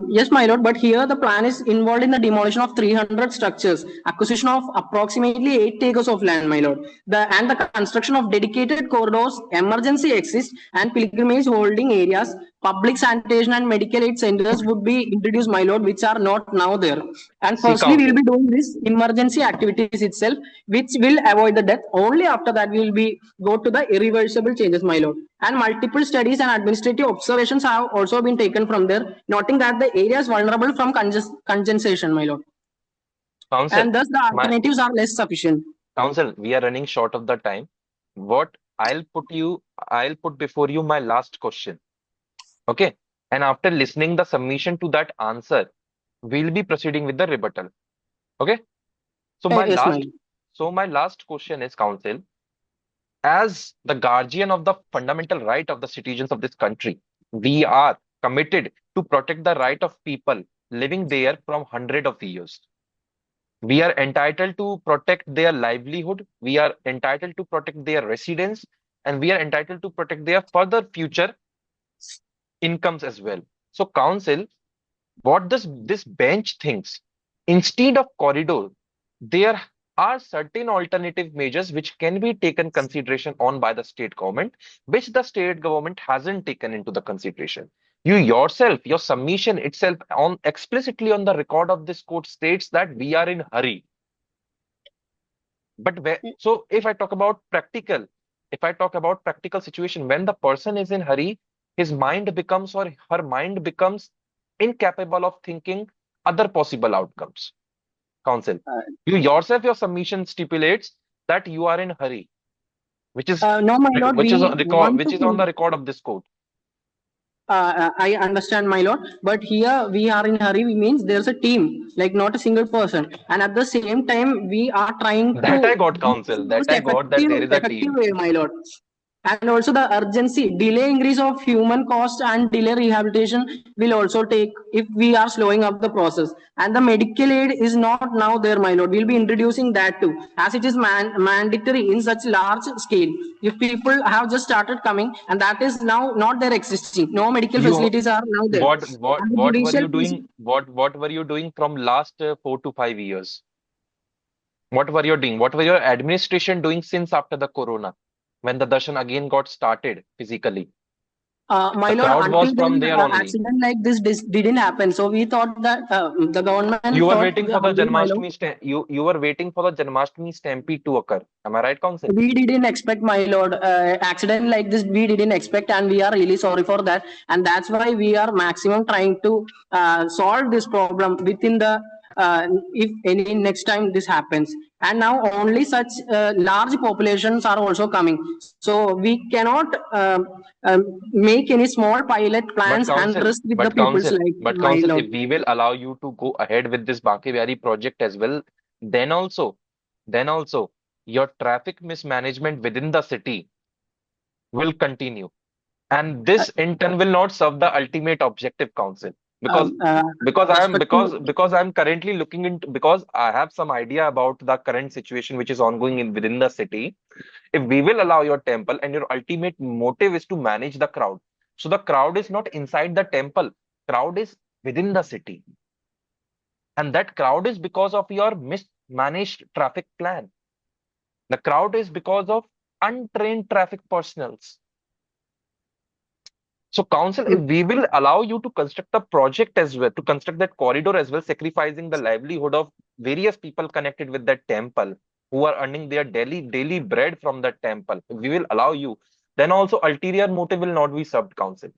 Yes, my lord, but here the plan is involved in the demolition of 300 structures, acquisition of approximately 8 acres of land, my lord, and the construction of dedicated corridors, emergency exits, and pilgrimage holding areas. Public sanitation and medical aid centers would be introduced, my lord, which are not now there. And See, firstly, we will council. be doing this emergency activities itself, which will avoid the death. Only after that, we will be go to the irreversible changes, my lord. And multiple studies and administrative observations have also been taken from there, noting that the area is vulnerable from condensation, my lord. Council, And thus the my alternatives are less sufficient. council, we are running short of the time. What I'll put before you my last question. Okay. And after listening the submission to that answer, we'll be proceeding with the rebuttal. Okay. So my Yes, my last lord. so my last question is, council, as the guardian of the fundamental right of the citizens of this country, we are committed to protect the right of people living there from hundred of years. We are entitled to protect their livelihood. We are entitled to protect their residence, and we are entitled to protect their further future incomes as well. So, council, what does this bench thinks? Instead of corridor, there are certain alternative measures which can be taken consideration on by the state government, which the state government hasn't taken into the consideration. You yourself, your submission itself on explicitly on the record of this court states that we are in hurry. But so if I talk about practical, if I talk about practical situation, when the person is in hurry, his mind becomes or her mind becomes incapable of thinking other possible outcomes. Counsel, you yourself, your submission stipulates that you are in hurry, which is No, my lord, which is we on record, want which to is on the record of this court. I understand, my lord, but here we are in hurry. Means there's a team, like not a single person, and at the same time we are trying That I to got, do this counsel. in That most I got that there is a effective team. way, my lord. And also the urgency, delay increase of human cost and delay rehabilitation will also take if we are slowing up the process. And the medical aid is not now there, my lord. We'll be introducing that too, as it is mandatory in such large scale. If people have just started coming, and that is now not there existing. No medical You facilities are now there. And the what were judicial you doing? What were you doing from last 4 to 5 years? What were you doing? What were your administration doing since after the corona, when the darshan again got started physically? My The lord, crowd was until from then, there only. accident like this didn't happen. So we thought that the You government were thought, waiting for how the will, my lord? Janmashtami you were waiting for the Janmashtami stampede to occur. Am I right, counsel? We didn't expect, my lord, accident like this. We didn't expect, and we are really sorry for that. And that's why we are maximum trying to solve this problem within the if any next time this happens. And now only such large populations are also coming, so we cannot make any small pilot But plans and counsel, risk with the but people's counsel, life, but my counsel, lord. if we will allow you to go ahead with this Baki Bihari project as well, then also, then also, your traffic mismanagement within the city will continue. And this in turn will not serve the ultimate objective, counsel. Because Um, uh, Perspective. because I'm currently looking into, because I have some idea about the current situation which is ongoing in within the city. If we will allow your temple and your ultimate motive is to manage the crowd, so the crowd is not inside the temple, crowd is within the city, and that crowd is because of your mismanaged traffic plan. The crowd is because of untrained traffic personals. So, council, if we will allow you to construct the project as well, to construct that corridor as well, sacrificing the livelihood of various people connected with that temple who are earning their daily bread from that temple, if we will allow you, then also ulterior motive will not be served, council.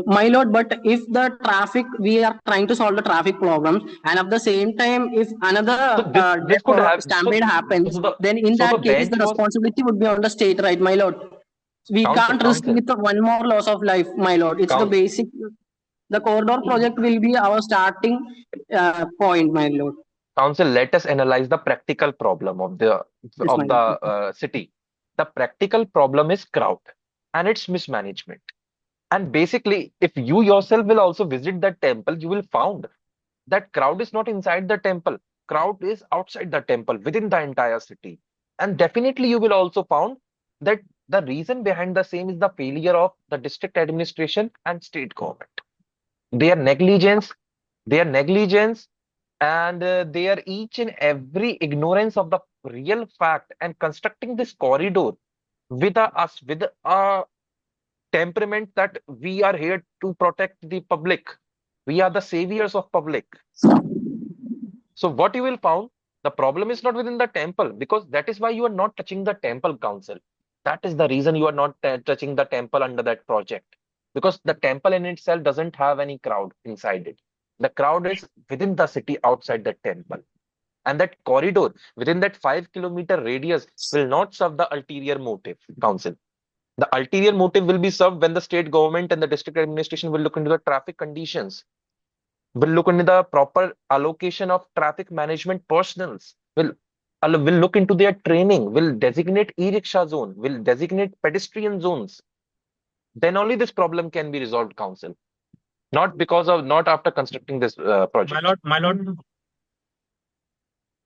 My lord, but if the traffic, we are trying to solve the traffic problems, and at the same time, if So another this death could or have stampede happens, then in so the that case, bench the was responsibility would be on the state, right, my lord? We council, can't risk council, with one more loss of life, my lord. It's the council. basic. The corridor project will be our starting point, my lord. Council, let us analyze the practical problem of the Yes, my lord. city. The practical problem is crowd and its mismanagement. And basically, if you yourself will also visit that temple, you will found that crowd is not inside the temple. Crowd is outside the temple, within the entire city. And definitely you will also found that the reason behind the same is the failure of the district administration and state government. Their negligence, their negligence, and their each and every ignorance of the real fact and constructing this corridor with a temperament that we are here to protect the public. We are the saviors of public. So what you will found, the problem is not within the temple, because that is why you are not touching the temple, council. That is the reason you are not touching the temple under that project, because the temple in itself doesn't have any crowd inside it. The crowd is within the city outside the temple. And that corridor within that 5 kilometer radius will not serve the ulterior motive, council. The ulterior motive will be served when the state government and the district administration will look into the traffic conditions, will look into the proper allocation of traffic management personals, will look into their training, will designate e-rickshaw zone, will designate pedestrian zones. Then only this problem can be resolved, council. Not after constructing this project. My lord,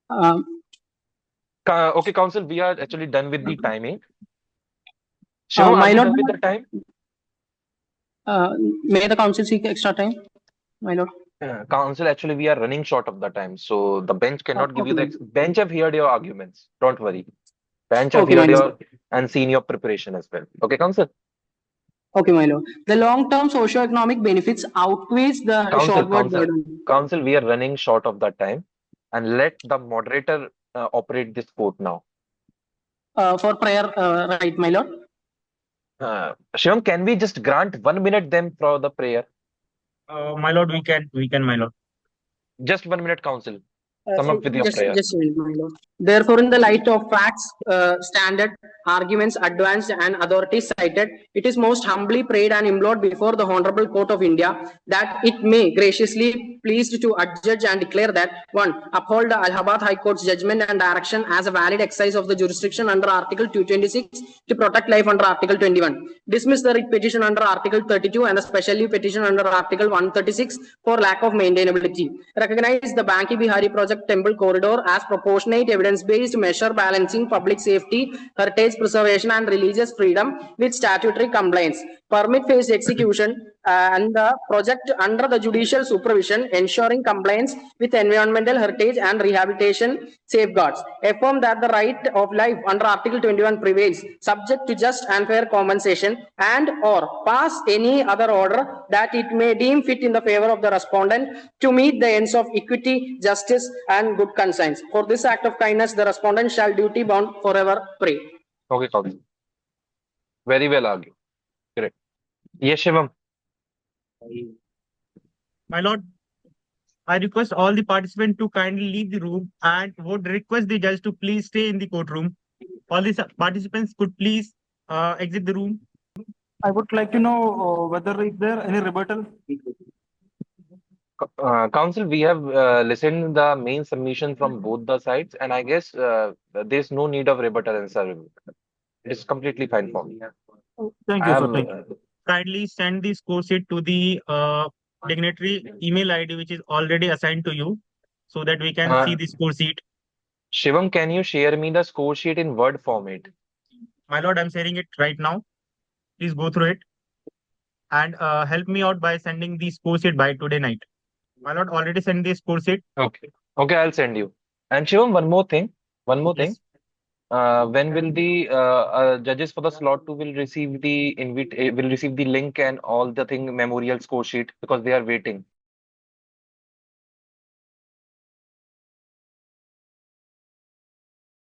Um, Okay, council, we are actually done with the timing. Shivam, are my we lord, done with the time? may the council seek extra time, my lord. Council, actually, we are running short of the time, so the bench cannot give you Okay, bench have heard your arguments. Don't worry. Bench have okay, my heard lord. your and seen your preparation as well. Okay, council. Okay, my lord. The long-term socio-economic benefits outweighs the Council, short-word council, burden. council. We are running short of the time, and let the moderator operate this court now. For prayer, right, my lord. Shivam, can we just grant 1 minute them for the prayer? My lord, we can, my lord. Just 1 minute, counsel. Sum So up with your just prayer. just a minute, my lord. Therefore, in the light of facts, standard arguments advanced and authorities cited, it is most humbly prayed and implored before the Honorable Court of India that it may graciously pleased to adjudge and declare that one, uphold the Allahabad High Court's judgment and direction as a valid exercise of the jurisdiction under Article 226 to protect life under Article 21. Dismiss the writ petition under Article 32 and the special leave petition under Article 136 for lack of maintainability. Recognize the Banki Bihari project temple corridor as proportionate evidence-based measure balancing public safety, heritage preservation and religious freedom with statutory compliance. Permit phase execution and the project under the judicial supervision, ensuring compliance with environmental heritage and rehabilitation safeguards. Affirm that the right of life under Article 21 prevails, subject to just and fair compensation, and or pass any other order that it may deem fit in the favor of the respondent to meet the ends of equity, justice, and good conscience. For this act of kindness, the respondent shall duty bound forever pray. Okay, counsel. Very well argued. Correct. Yes, Shivam. My lord, I request all the participants to kindly leave the room and would request the judge to please stay in the courtroom. All the participants could please exit the room. I would like to know whether is there any rebuttal? Counsel, we have listened the main submission from both the sides, and I guess there's no need of rebuttal and sir. It is completely fine for me. Thank I you, have sir. Thank you. Kindly send the score sheet to the dignitary email ID which is already assigned to you so that we can see the score sheet. Shivam, can you share me the score sheet in Word format? My lord, I'm sharing it right now. Please go through it and help me out by sending the score sheet by today night. My lord, already sent the score sheet. Okay. Okay, I'll send you. And Shivam, one more thing. One more thing. Yes. When will the judges for the slot 2 will receive the will receive the link and all the thing memorial score sheet because they are waiting.